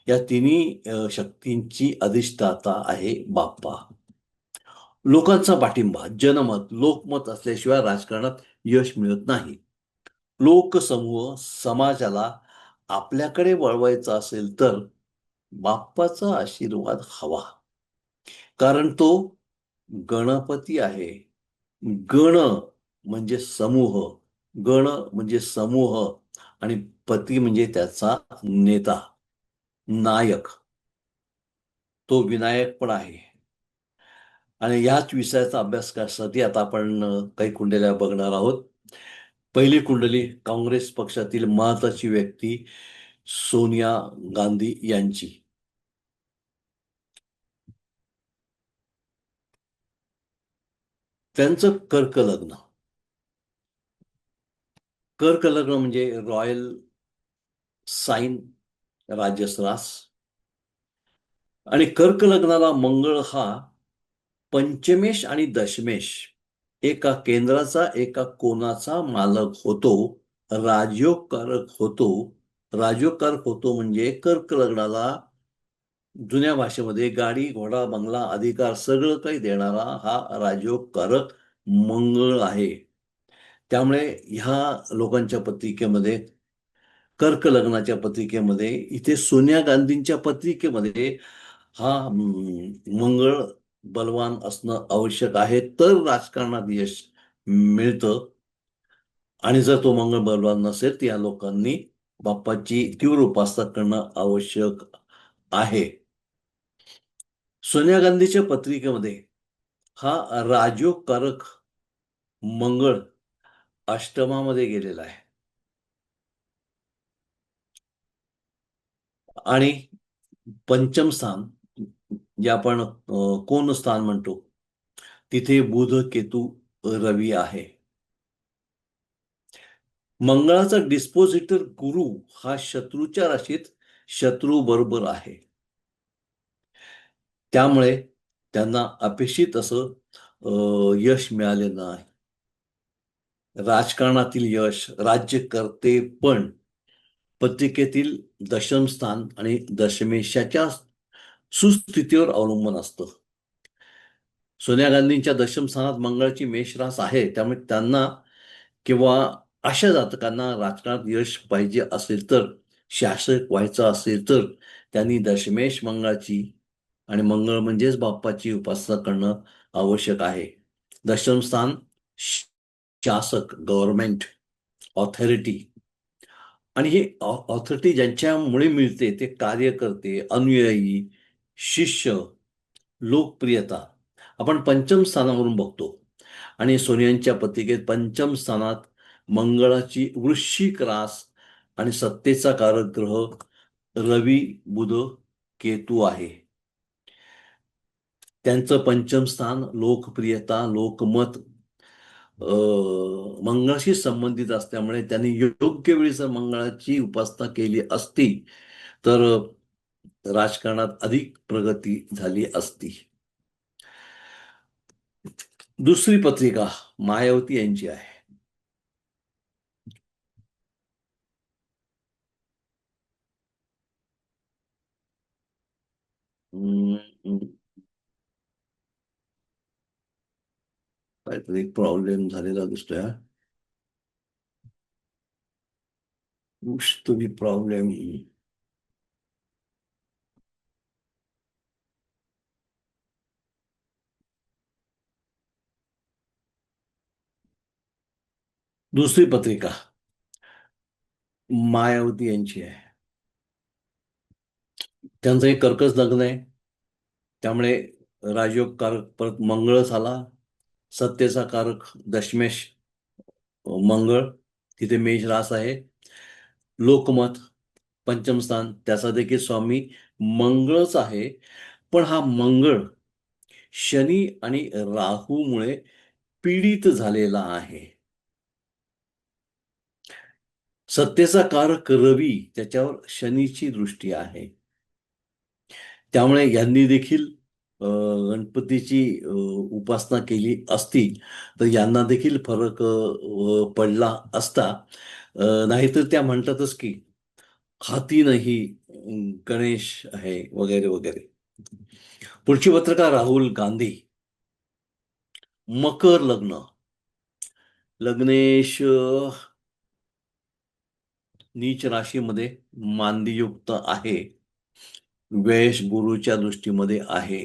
या तिन्ही शक्तींची अधिष्ठाता आहे बाप्पा. लोकांचा पाठिंबा, जनमत, लोकमत असल्याशिवाय राजकारणात यश मिळत नाही. लोकसमूह समाजाला आपल्याकडे वळवायचा असेल तर बाप्पाचा आशीर्वाद हवा. कारण तो गणपती आहे. गण म्हणजे समूह, गण म्हणजे समूह आणि पती म्हणजे त्याचा नेता, नायक. तो विनायक पण आहे. आणि ह्याच विषयाचा अभ्यास करण्यासाठी आता आपण काही कुंडल्या बघणार आहोत. पहिली कुंडली काँग्रेस पक्षातील महत्वाची व्यक्ती सोनिया गांधी यांची. त्यांचं कर्क लग्न. कर्क लग्न म्हणजे रॉयल साइन, राजसरास. आणि कर्क लग्नाला मंगळ हा पंचमेश आणि दशमेश एका केंद्राचा एका कोणाचा मालक होतो, राजयोगकारक होतो. राजयोगकारक होतो म्हणजे कर्क लग्नाला जुन्या भाषेमध्ये गाडी, घोडा, बंगला, अधिकार सगळं काही देणारा हा राजयोगकारक मंगळ आहे. त्यामुळे ह्या लोकांच्या पत्रिकेमध्ये कर्क लग्नाच्या पत्रिकेमध्ये, इथे सोनिया गांधींच्या पत्रिकेमध्ये हा मंगळ बलवान असणं आवश्यक आहे, तर राजकारणात यश मिळतं. आणि जर तो मंगळ बलवान नसेल तर या लोकांनी बाप्पाची तीव्र उपासना करणं आवश्यक आहे. सोनिया गांधीच्या पत्रिकेमध्ये हा राजयोगकारक मंगळ अष्टमामध्ये गेलेला आहे. आणि पंचम स्थान, जे आपण कोण स्थान म्हणतो, तिथे बुध, केतू, रवी आहे. मंगळाचा डिस्पोजिटर गुरु हा शत्रूच्या राशीत शत्रू बरोबर आहे. त्यामुळे त्यांना अपेक्षित असं यश मिळाले नाही. राजकारणातील यश, राज्यकर्ते पण पत्रिकेतील दशम स्थान आणि दशमेशाच्या सुस्थितीवर अवलंबून असतं. सोनिया गांधींच्या दशम स्थानात मंगळाची मेष रास आहे, त्यामुळे त्यांना किंवा अशा जातकांना राजकारणात यश पाहिजे असेल तर, शासक व्हायचं असेल तर, त्यांनी दशमेश मंगळाची आणि मंगळ म्हणजेच बाप्पाची उपासना करणं आवश्यक आहे. दशम स्थान शासक, गव्हर्नमेंट, ऑथॉरिटी. आणि हे ऑथॉरिटी ज्यांच्यामुळे मिळते ते कार्यकर्ते, अनुयायी, शिष्य, लोकप्रियता आपण पंचम स्थानावरून बघतो. आणि सोनियांच्या पत्रिकेत पंचम स्थानात मंगळाची वृश्चिक रास आणि सत्तेचा कारक ग्रह रवी, बुध, केतू आहे. त्यांचं पंचम स्थान लोकप्रियता, लोकमत मंगळाशी संबंधित असल्यामुळे त्यांनी योग्य वेळी जर मंगळाची उपासना केली असती तर राजकारणात अधिक प्रगती झाली असती. दुसरी पत्रिका मायावती यांची आहे. काहीतरी प्रॉब्लेम झालेला दिसतोय. कुछ तो भी प्रॉब्लेम. दुसरी पत्रिका मायावती यांची आहे. त्यांचं एक कर्कच लग्न आहे, त्यामुळे राजयोग कारक परत मंगळच आला. सत्तेचा कारक दशमेश मंगळ, तिथे मेष रास आहे. लोकमत पंचम स्थान, त्याचा देखील स्वामी मंगळच आहे. पण हा मंगळ शनी आणि राहूमुळे पीडित झालेला आहे. सत्तेचा कारक रवी, त्याच्यावर शनीची दृष्टी आहे. त्यामुळे यांनी देखील गणपतीची उपासना केली असती तर यांना देखील फरक पडला असता. नाहीतर त्या म्हणतातच की हाती नाही गणेश आहे, वगैरे वगैरे. पुढची पत्रिका राहुल गांधी. मकर लग्न. लग्नेश नीच राशीमध्ये मांदीयुक्त आहे. व्ययश गुरुच्या दृष्टीमध्ये आहे.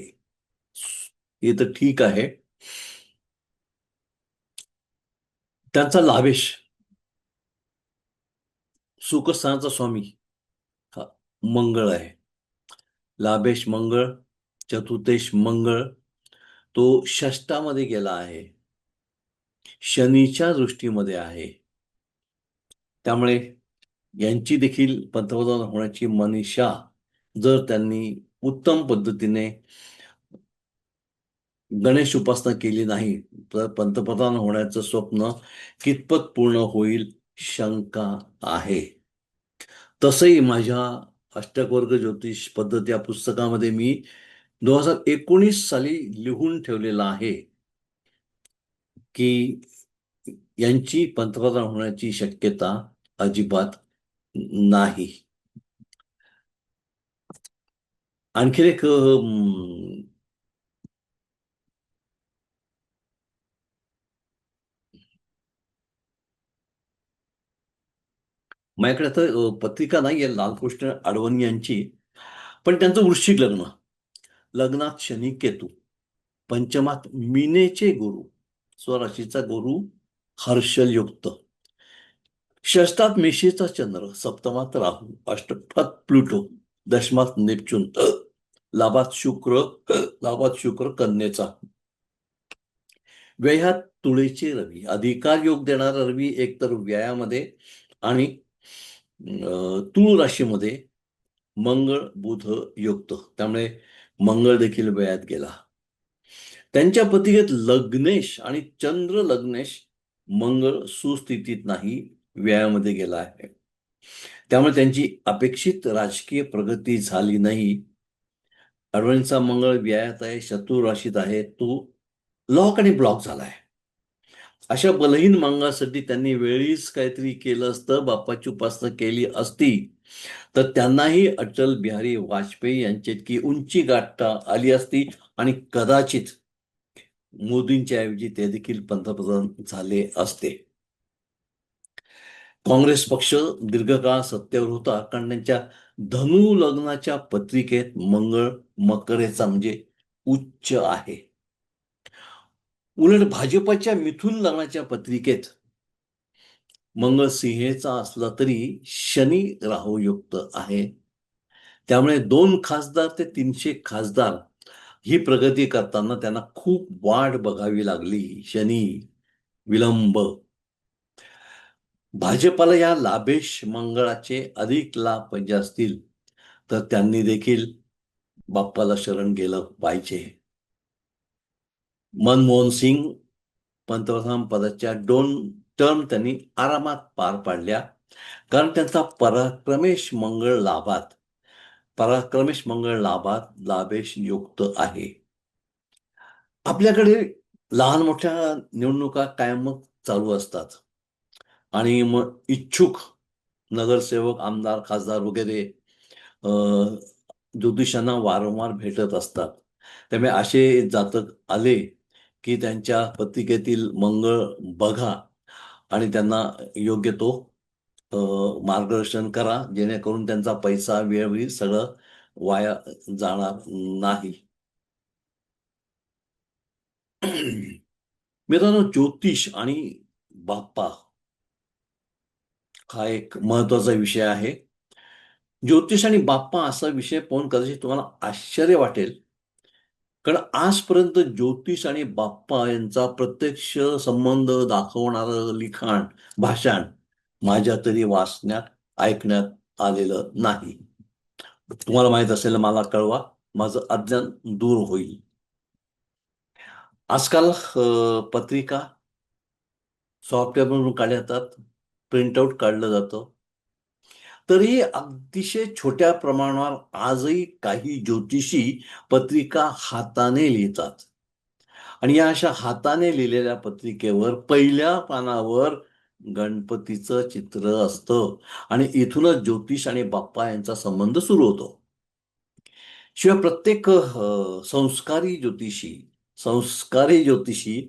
हे तर ठीक आहे. त्यांचा लाभेश सुखस्थानाचा स्वामी हा मंगळ आहे. लाभेश मंगळ, चतुर्थेश मंगळ, तो षष्टामध्ये गेला आहे, शनीच्या दृष्टीमध्ये आहे. त्यामुळे यांची देखील पंतप्रधान होण्याची मनीषा जर त्यांनी उत्तम पद्धतीने गणेश उपासना केली नाही तर पंतप्रधान होण्याचं स्वप्न कितपत पूर्ण होईल, शंका आहे. तसंही माझ्या अष्टकवर्ग ज्योतिष पद्धत या पुस्तकामध्ये मी 2019 साली लिहून ठेवलेलं आहे की यांची पंतप्रधान होण्याची शक्यता अजिबात नाही. आणखी एक माझ्याकडे आता पत्रिका नाही आहे लालकृष्ण अडवणी यांची, पण त्यांचं वृश्चिक लग्न, लग्नात शनी केतू, पंचमात मीनेचे गुरु, स्वराशीचा गुरु हर्षल युक्त, षष्टात मेषेचा चंद्र, सप्तमात राहू, अष्टमात प्लुटो, दशमात नेपच्यून, लाभात शुक्र, लाभात शुक्र कन्येचा, व्ययात तुळेचे रवी, अधिकार योग देणारा रवी एकतर व्ययामध्ये आणि तुळ राशीमध्ये मंगळ बुध युक्त, त्यामुळे मंगळ देखील व्ययात गेला. त्यांच्या पत्रिकेत लग्नेश आणि चंद्र लग्नेश, मंगळ सुस्थितीत नाही, व्ययामध्ये गेला आहे. त्यामुळे त्यांची अपेक्षित राजकीय प्रगती झाली नाही. अडवणीचा मंगळ व्ययात आहे, शत्रू राशीत आहे, तो लॉक आणि ब्लॉक झालाय. अशा बलहीन मंगळासाठी त्यांनी वेळीच काहीतरी केलं असतं, बाप्पाची उपासना केली असती, तर त्यांनाही अटल बिहारी वाजपेयी यांची इतकी उंची गाठता आली असती आणि कदाचित मोदींच्या ऐवजी ते देखील पंतप्रधान झाले असते. काँग्रेस पक्ष दीर्घकाळ सत्तेवर होता कारण त्यांच्या धनु लग्नाच्या पत्रिकेत मंगळ मकरेचा म्हणजे उच्च आहे. उलट भाजपच्या मिथुन लग्नाच्या पत्रिकेत मंगळ सिंहेचा असला तरी शनी राहुयुक्त आहे. त्यामुळे 2 खासदार ते 300 खासदार ही प्रगती करताना त्यांना खूप वाट बघावी लागली. शनी विलंब. भाजपाला या लाभेश मंगळाचे अधिक लाभ पाहिजे असतील तर त्यांनी देखील बाप्पाला शरण गेलं पाहिजे. मनमोहन सिंग पंतप्रधान पदाच्या 2 टर्म त्यांनी आरामात पार पाडल्या कारण त्यांचा पराक्रमेश मंगळ लाभात लाभेश युक्त आहे. आपल्याकडे लहान मोठ्या निवडणुका कायमच चालू असतात आणि मग इच्छुक नगरसेवक, आमदार, खासदार वगैरे ज्योतिषांना वारंवार भेटत असतात. त्यामुळे असे जातक आले की त्यांच्या पत्रिकेतील मंगळ बघा आणि त्यांना योग्य तो मार्गदर्शन करा, जेणेकरून त्यांचा पैसा, वेळ सगळं वाया जाणार नाही. मित्रांनो, ज्योतिष आणि बाप्पा हा एक महत्वाचा विषय आहे. ज्योतिष आणि बाप्पा असा विषय पाहून कदाचित तुम्हाला आश्चर्य वाटेल, कारण आजपर्यंत ज्योतिष आणि बाप्पा यांचा प्रत्यक्ष संबंध दाखवणारं लिखाण, भाषण माझ्या तरी वाचण्यात, ऐकण्यात आलेलं नाही. तुम्हाला माहित असेल मला कळवा, माझं अज्ञान दूर होईल. आजकाल पत्रिका सॉफ्टवेअरमधून काढल्या जातात, प्रिंटआउट काढलं जातं. तरी अतिशय छोट्या प्रमाणावर आजही काही ज्योतिषी पत्रिका हाताने लिहितात आणि या अशा हाताने लिहिलेल्या पत्रिकेवर पहिल्या पानावर गणपतीचं चित्र असतं आणि इथूनच ज्योतिष आणि बाप्पा यांचा संबंध सुरू होतो. शिवाय प्रत्येक संस्कारी ज्योतिषी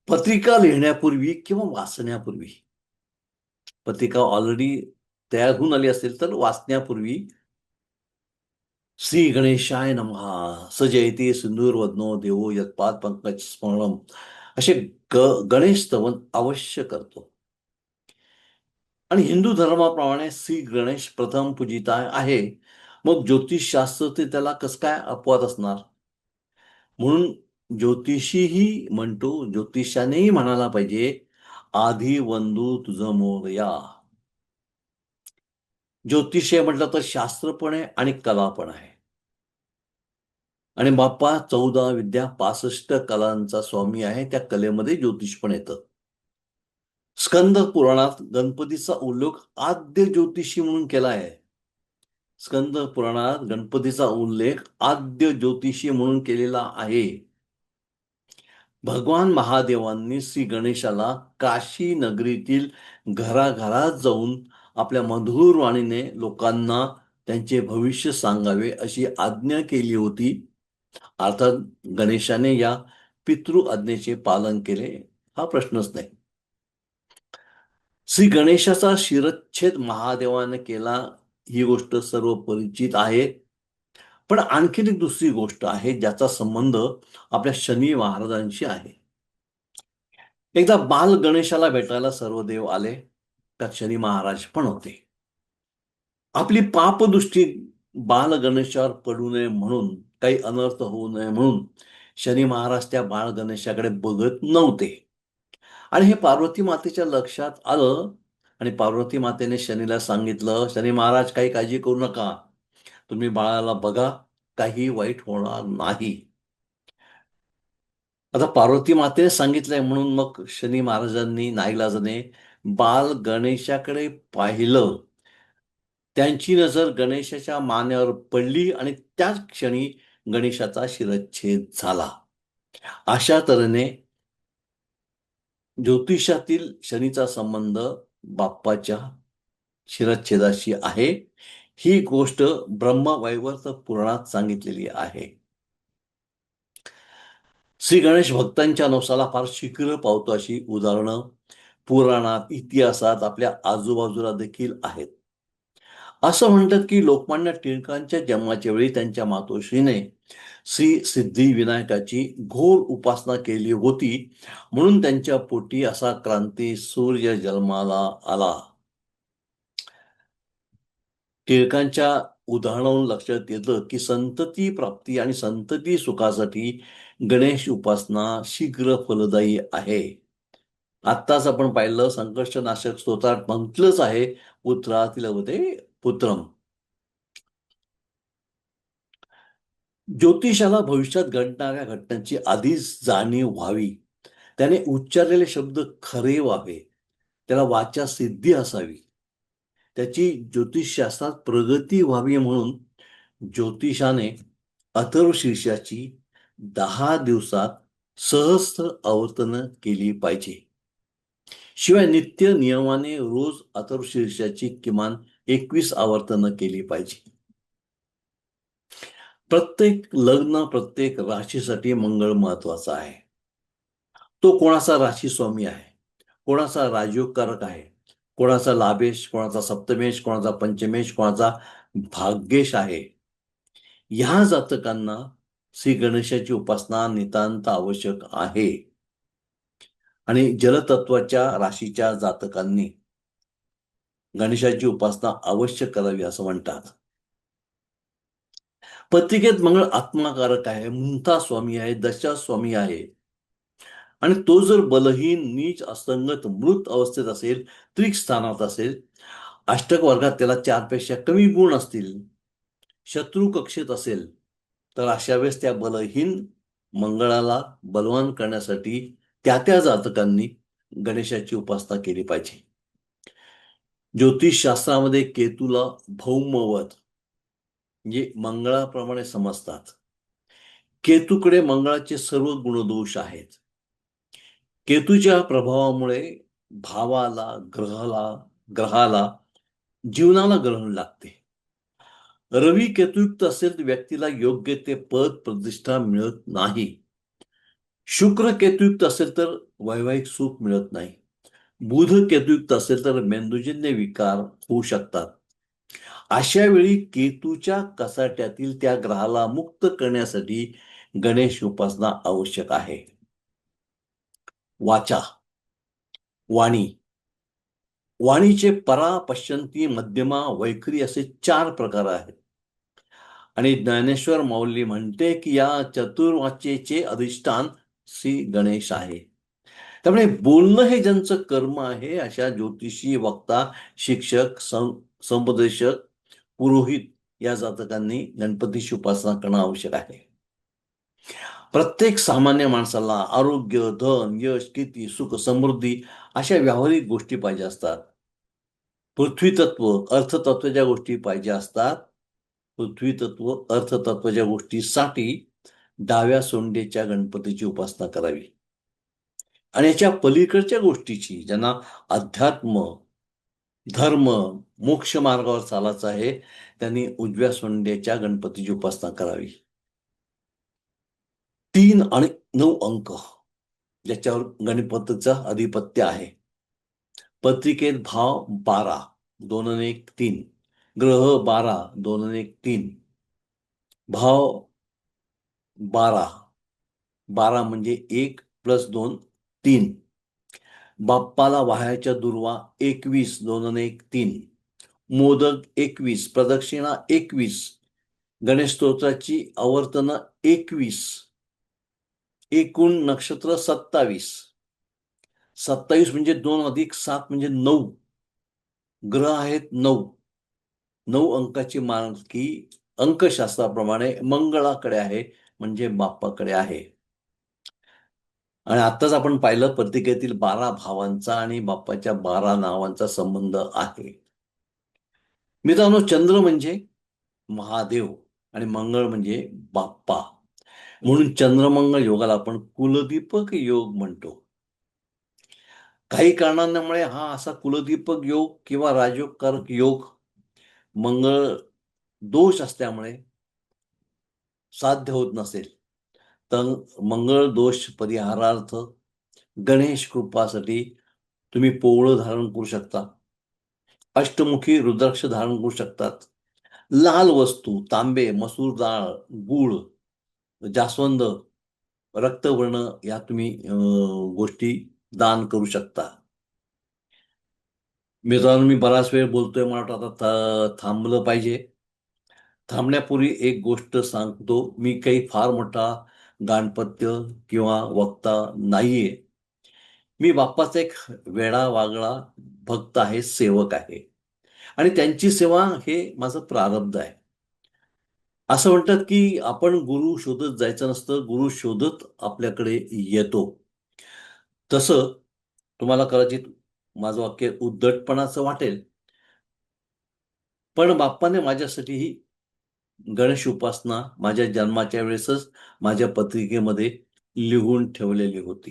पत्रिका लिहिण्यापूर्वी किंवा वाचण्यापूर्वी, पत्रिका ऑलरेडी तयार होऊन आली असेल तर वाचण्यापूर्वी श्री गणेशाय नमः, सजयते सिंदूरवदनो देवो यत्पाद पंकज स्मरणम, असे गणेश स्तवन अवश्य करतो. आणि हिंदू धर्माप्रमाणे श्री गणेश प्रथम पूजिता आहे, मग ज्योतिषशास्त्र ते त्याला कसं काय अपवाद असणार. म्हणून ज्योतिषीही म्हणतो, ज्योतिषानेही म्हणायला पाहिजे, आधी वंदू तुझं मोरया. ज्योतिष म्हटलं तर शास्त्र पण आहे आणि कला पण आहे. आणि बाप्पा 14 विद्या 65 कलांचा स्वामी आहे. त्या कलेमध्ये ज्योतिष पण येतं. स्कंद पुराणात गणपतीचा उल्लेख आद्य ज्योतिषी म्हणून केला आहे. स्कंद पुराणात गणपतीचा उल्लेख आद्य ज्योतिषी म्हणून केलेला आहे. भगवान महादेवांनी श्री गणेशाला काशी नगरीतील घराघरात जाऊन आपल्या मधुर वाणीने लोकांना त्यांचे भविष्य सांगावे अशी आज्ञा केली होती. अर्थात गणेशाने या पितृ आज्ञेचे पालन केले, हा प्रश्नच नाही. श्री गणेशाचा शिरच्छेद महादेवाने केला, ही गोष्ट सर्व परिचित आहे. पण आणखीन एक दुसरी गोष्ट आहे ज्याचा संबंध आपल्या शनी महाराजांशी आहे. एकदा बाल गणेशाला भेटायला सर्व देव आले, त्यात शनी महाराज पण होते. आपली पापदृष्टी बाल गणेशावर पडू नये म्हणून, काही अनर्थ होऊ नये म्हणून शनी महाराज त्या बाळ गणेशाकडे बघत नव्हते. आणि हे पार्वती मातेच्या लक्षात आलं आणि पार्वती मातेने शनीला सांगितलं, शनी महाराज काही काळजी करू नका, तुम्ही बाळाला बघा, काही वाईट होणार नाही. आता पार्वती मातेने सांगितलंय म्हणून मग शनी महाराजांनी नाईलाजाने बाल गणेशाकडे पाहिलं. त्यांची नजर गणेशाच्या मानेवर पडली आणि त्याच क्षणी गणेशाचा शिरच्छेद झाला. अशा तऱ्हेने ज्योतिषातील शनीचा संबंध बाप्पाच्या शिरच्छेदाशी आहे. ही गोष्ट ब्रह्मवैवर्त पुराणात सांगितलेली आहे. श्री गणेश भक्तांच्या नवसाला फार शीघ्र पावतो अशी उदाहरणं पुराणात, इतिहासात आपल्या आजूबाजूला देखील आहेत. असं म्हणतात की लोकमान्य टिळकांच्या जन्माच्या वेळी त्यांच्या मातोश्रीने श्री सिद्धिविनायकाची घोर उपासना केली होती, म्हणून त्यांच्या पोटी असा क्रांती सूर्य जन्माला आला. टिळकांच्या उदाहरणावरून लक्षात येतं की संतती प्राप्ती आणि संतती सुखासाठी गणेश उपासना शीघ्र फलदायी आहे. आत्ताच आपण पाहिलं, संकष्टनाशक स्तोत्रात म्हटलंच आहे, पुत्रातील वदे पुत्रम. ज्योतिषाला भविष्यात घडणाऱ्या घटनांची आधीच जाणीव व्हावी, त्याने उच्चारलेले शब्द खरे व्हावे, त्याला वाचा सिद्धी असावी, त्याची ज्योतिषशास्त्रात प्रगती व्हावी म्हणून ज्योतिषाने अथर्वशीर्षाची 10 दिवसात सहस्त्र आवर्तन केली पाहिजे. शिवाय नित्य नियमाने रोज अथर्वशीर्षाची किमान 21 आवर्तन केली पाहिजे. प्रत्येक लग्न, प्रत्येक राशीसाठी मंगळ महत्वाचा आहे. तो कोणाचा राशी स्वामी आहे, कोणाचा राजयोगकारक आहे, कोणाचा लाभेश, कोणाचा सप्तमेश, कोणाचा पंचमेश, कोणाचा भाग्येश आहे. ह्या जातकांना श्री गणेशाची उपासना नितांत आवश्यक आहे. आणि जलतत्वाच्या राशीच्या जातकांनी गणेशाची उपासना अवश्य करावी असं म्हणतात. पत्रिकेत मंगळ आत्माकारक आहे, मुंता स्वामी आहे, दशा स्वामी आहे. आणि तो जर बलहीन, नीच, असंगत, मृत अवस्थेत असेल, त्रिक स्थानात असेल, अष्टक वर्गात त्याला 4 पेक्षा कमी गुण असतील, शत्रू कक्षेत असेल, तर अशा वेळेस त्या बलहीन मंगळाला बलवान करण्यासाठी त्या जातकांनी गणेशाची उपासना केली पाहिजे. ज्योतिषशास्त्रामध्ये केतूला भौमवत म्हणजे मंगळाप्रमाणे समजतात. केतूकडे मंगळाचे सर्व गुणदोष आहेत. केतूच्या प्रभावामुळे भावाला, ग्रहाला जीवनाला ग्रहण लागते. रवी केतुयुक्त असेल तर व्यक्तीला योग्य ते पद प्रतिष्ठा मिळत नाही. शुक्र केतुयुक्त असेल तर वैवाहिक सुख मिळत नाही. बुध केतुयुक्त असेल तर मेंदूजन्य विकार होऊ शकतात. अशा वेळी केतूच्या कचाट्यातील त्या ग्रहाला मुक्त करण्यासाठी गणेश उपासना आवश्यक आहे. वाचा, वाणी. वाणीचे परा, पश्चंती, मध्यमा, वैखरी असे 4 प्रकार आहेत. आणि ज्ञानेश्वर माऊली म्हणते की या चतुर्वाचेचे अधिष्ठान श्री गणेश आहे. त्यामुळे बोलणं हे ज्यांचं कर्म आहे, अशा ज्योतिषी, वक्ता, शिक्षक, समुपदेशक, पुरोहित या जातकांनी गणपतीची उपासना करणं आवश्यक आहे. प्रत्येक सामान्य माणसाला आरोग्य, धन, यश, कीर्ती, सुख, समृद्धी अशा व्यावहारिक गोष्टी पाहिजे असतात. पृथ्वी तत्व, अर्थतत्वाच्या गोष्टी पाहिजे असतात. पृथ्वी तत्व, अर्थतत्वाच्या गोष्टीसाठी डाव्या सोंडेच्या गणपतीची उपासना करावी. आणि याच्या पलीकडच्या गोष्टीची, ज्यांना अध्यात्म, धर्म, मोक्ष मार्गावर चालायचं आहे, त्यांनी उजव्या सोंडेच्या गणपतीची उपासना करावी. 3 आणि 9 अंक ज्याच्यावर गणपतीचं आधिपत्य आहे. पत्रिकेत भाव 12, 2 आणि 1 3, ग्रह 12, 2 आणि 1 3, भाव 12, 12 म्हणजे 1 प्लस 2 3, बाप्पाला वाह्याच्या दुर्वा 21, 2 आणि 1 3, मोदक 21, प्रदक्षिणा 21, गणेश स्तोत्राची आवर्तन 21, एकूण नक्षत्र 27, 27 म्हणजे 2 अधिक 7 म्हणजे 9, ग्रह आहेत 9, 9 अंकाची मालकी अंकशास्त्राप्रमाणे मंगळाकडे आहे, म्हणजे बाप्पाकडे आहे. आणि आत्ताच आपण पाहिलं पत्रिकेतील 12 भावांचा आणि बाप्पाच्या 12 नावांचा संबंध आहे. मित्रांनो, चंद्र म्हणजे महादेव आणि मंगळ म्हणजे बाप्पा. म्हणून चंद्रमंगळ योगाला आपण कुलदीपक योग म्हणतो. काही कारणांमुळे हा असा कुलदीपक योग किंवा राजयोगकारक योग मंगळ दोष असल्यामुळे साध्य होत नसेल, तर मंगळ दोष परिहारार्थ गणेश कृपासाठी तुम्ही पोवळं धारण करू शकता, अष्टमुखी रुद्राक्ष धारण करू शकतात, लाल वस्तू, तांबे, मसूर डाळ, गूळ, जास्वंद, रक्तवर्ण या तुम्ही गोष्टी दान करू शकता. मित्रांनो, मी बराच वेळ बोलतोय, मला वाटतं आता थांबलं पाहिजे. थांबण्यापूर्वी एक गोष्ट सांगतो, मी काही फार मोठा गाणपत्य किंवा वक्ता नाहीये. मी बाप्पाचा एक वेडा वागळा भक्त आहे, सेवक आहे आणि त्यांची सेवा हे माझं प्रारब्ध आहे. असं म्हणतात की आपण गुरु शोधत जायचं नसतं, गुरु शोधत आपल्याकडे येतो. तसं तुम्हाला कदाचित माझं वाक्य उद्धटपणाचं वाटेल, पण बाप्पाने माझ्यासाठी ही गणेश उपासना माझ्या जन्माच्या वेळेसच माझ्या पत्रिकेमध्ये लिहून ठेवलेली होती.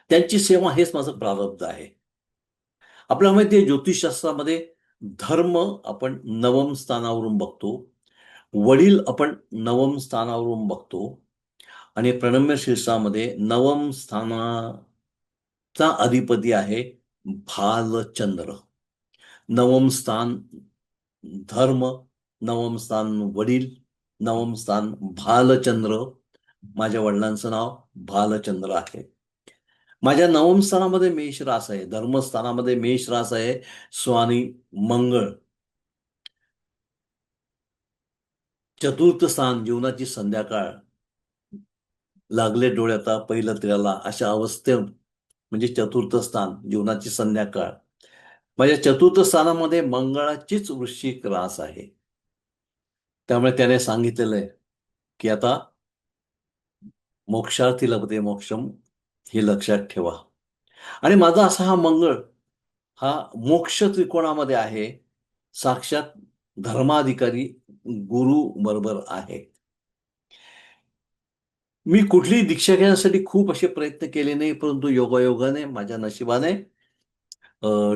त्यांची सेवा हेच माझं प्रारब्ध आहे. आपल्याला माहिती आहे, ज्योतिषशास्त्रामध्ये धर्म आपण नवम स्थानावरून बघतो, वडील आपण नवम स्थानावरून बघतो आणि प्रणम्य शीर्षामध्ये नवम स्थानाचा अधिपती आहे भालचंद्र. नवम स्थान धर्म, नवम स्थान वडील, नवम स्थान भालचंद्र. माझ्या वडिलांचं नाव भालचंद्र आहे. माझ्या नवम स्थानामध्ये मेष रास आहे, धर्मस्थानामध्ये मेष रास आहे, स्वामी मंगळ. चतुर्थ स्थान जीवनाची संध्याकाळ, लागले डोळ्याता पहिलं तिला अशा अवस्थे म्हणजे चतुर्थ स्थान जीवनाची संध्याकाळ. माझ्या चतुर्थ स्थानामध्ये मंगळाचीच वृश्चिक रास आहे. त्यामुळे त्याने सांगितलेलं आहे की आता मोक्षार्थी लभते मोक्षम, हे लक्षात ठेवा. आणि माझा असा हा मंगळ हा मोक्ष त्रिकोणामध्ये आहे, साक्षात धर्माधिकारी गुरु बरोबर आहे. मी कुठलीही दीक्षा घेण्यासाठी खूप असे प्रयत्न केले नाही, परंतु योगायोगाने माझ्या नशिबाने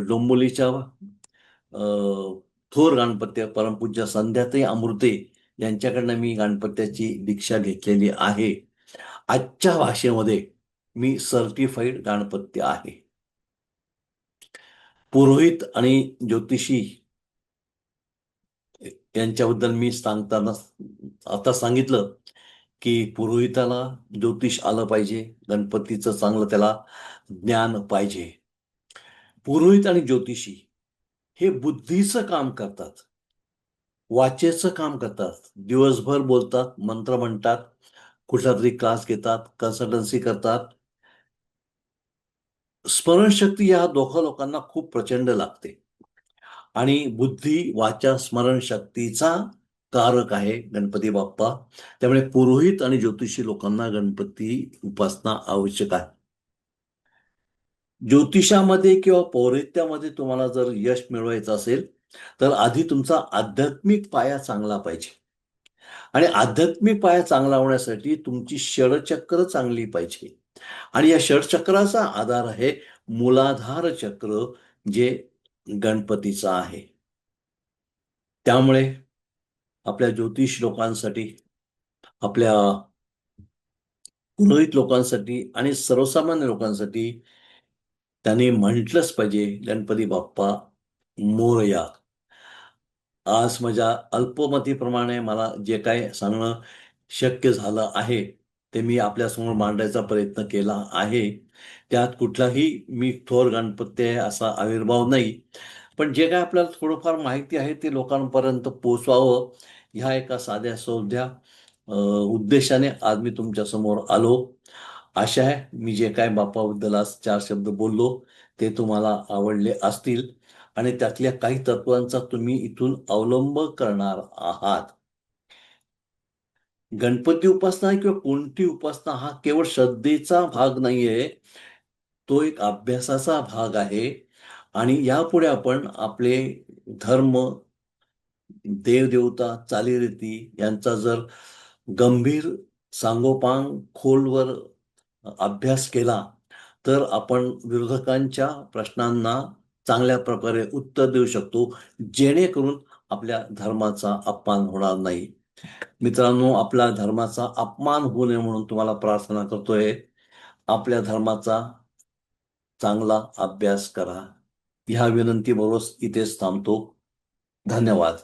डोंबिवलीच्या थोर गणपती परमपूज्य संध्याताई अमृते यांच्याकडनं मी गणपत्याची दीक्षा घेतलेली आहे. आजच्या भाषेमध्ये मी सर्टिफाईड गणपत्य आहे. पुरोहित आणि ज्योतिषी यांच्याबद्दल मी सांगताना आता सांगितलं की पुरोहिताला ज्योतिष आलं पाहिजे, गणपतीचं चांगलं त्याला ज्ञान पाहिजे. पुरोहित आणि ज्योतिषी हे बुद्धीचं काम करतात, वाचेचं काम करतात, दिवसभर बोलतात, मंत्र म्हणतात, कुठला तरी क्लास घेतात, कन्सल्टन्सी करतात. स्मरणशक्ती या दोघा लोकांना खूप प्रचंड लागते आणि बुद्धी वाचा स्मरणशक्तीचा कारक आहे गणपती बाप्पा. त्यामुळे पुरोहित आणि ज्योतिषी लोकांना गणपती उपासना आवश्यक आहे. ज्योतिषामध्ये किंवा पौरोहित्यामध्ये तुम्हाला जर यश मिळवायचं असेल, तर आधी तुमचा आध्यात्मिक पाया चांगला पाहिजे आणि आध्यात्मिक पाया चांगला होण्यासाठी तुमची षडचक्र चांगली पाहिजे आणि या षडचक्राचा आधार आहे मूलाधार चक्र, जे गणपतीचं आहे. त्यामुळे आपल्या ज्योतिष लोकांसाठी, आपल्या पुरोहित लोकांसाठी आणि सर्वसामान्य लोकांसाठी त्यांनी म्हटलंच पाहिजे, गणपती बाप्पा मोरया. आज माझ्या अल्पमतीप्रमाणे मला जे काय सांगणं शक्य झालं आहे ते मी आपल्यासमोर मांडायचा प्रयत्न केला आहे. त्यात कुठलाही मी थोर गणपती आहे असा आविर्भाव नाही. पण जे काय आपल्याला थोडंफार माहिती आहे ते लोकांपर्यंत पोचवावं ह्या एका साध्या सोध्या उद्देशाने आज मी तुमच्यासमोर आलो. आशा आहे मी जे काय बाप्पाबद्दल आज 4 शब्द बोललो ते तुम्हाला आवडले असतील आणि त्यातल्या काही तत्वांचा तुम्ही इथून अवलंब करणार आहात. गणपती उपासना किंवा कोणती उपासना हा केवळ श्रद्धेचा भाग नाहीये, तो एक अभ्यासाचा भाग आहे. आणि यापुढे आपण आपले धर्म, देवदेवता, चालीरीती यांचा जर गंभीर, सांगोपांग, खोलवर अभ्यास केला तर आपण विरोधकांच्या प्रश्नांना चांगल्या प्रकारे उत्तर देऊ शकतो, जेणेकरून आपल्या धर्माचा अपमान होणार नाही. मित्रांनो, आपल्या धर्माचा अपमान होऊ नये म्हणून तुम्हाला प्रार्थना करतोय. आपल्या धर्माचा चांगला अभ्यास करा. ह्या विनंतीबरोबर इथेच थांबतो. धन्यवाद.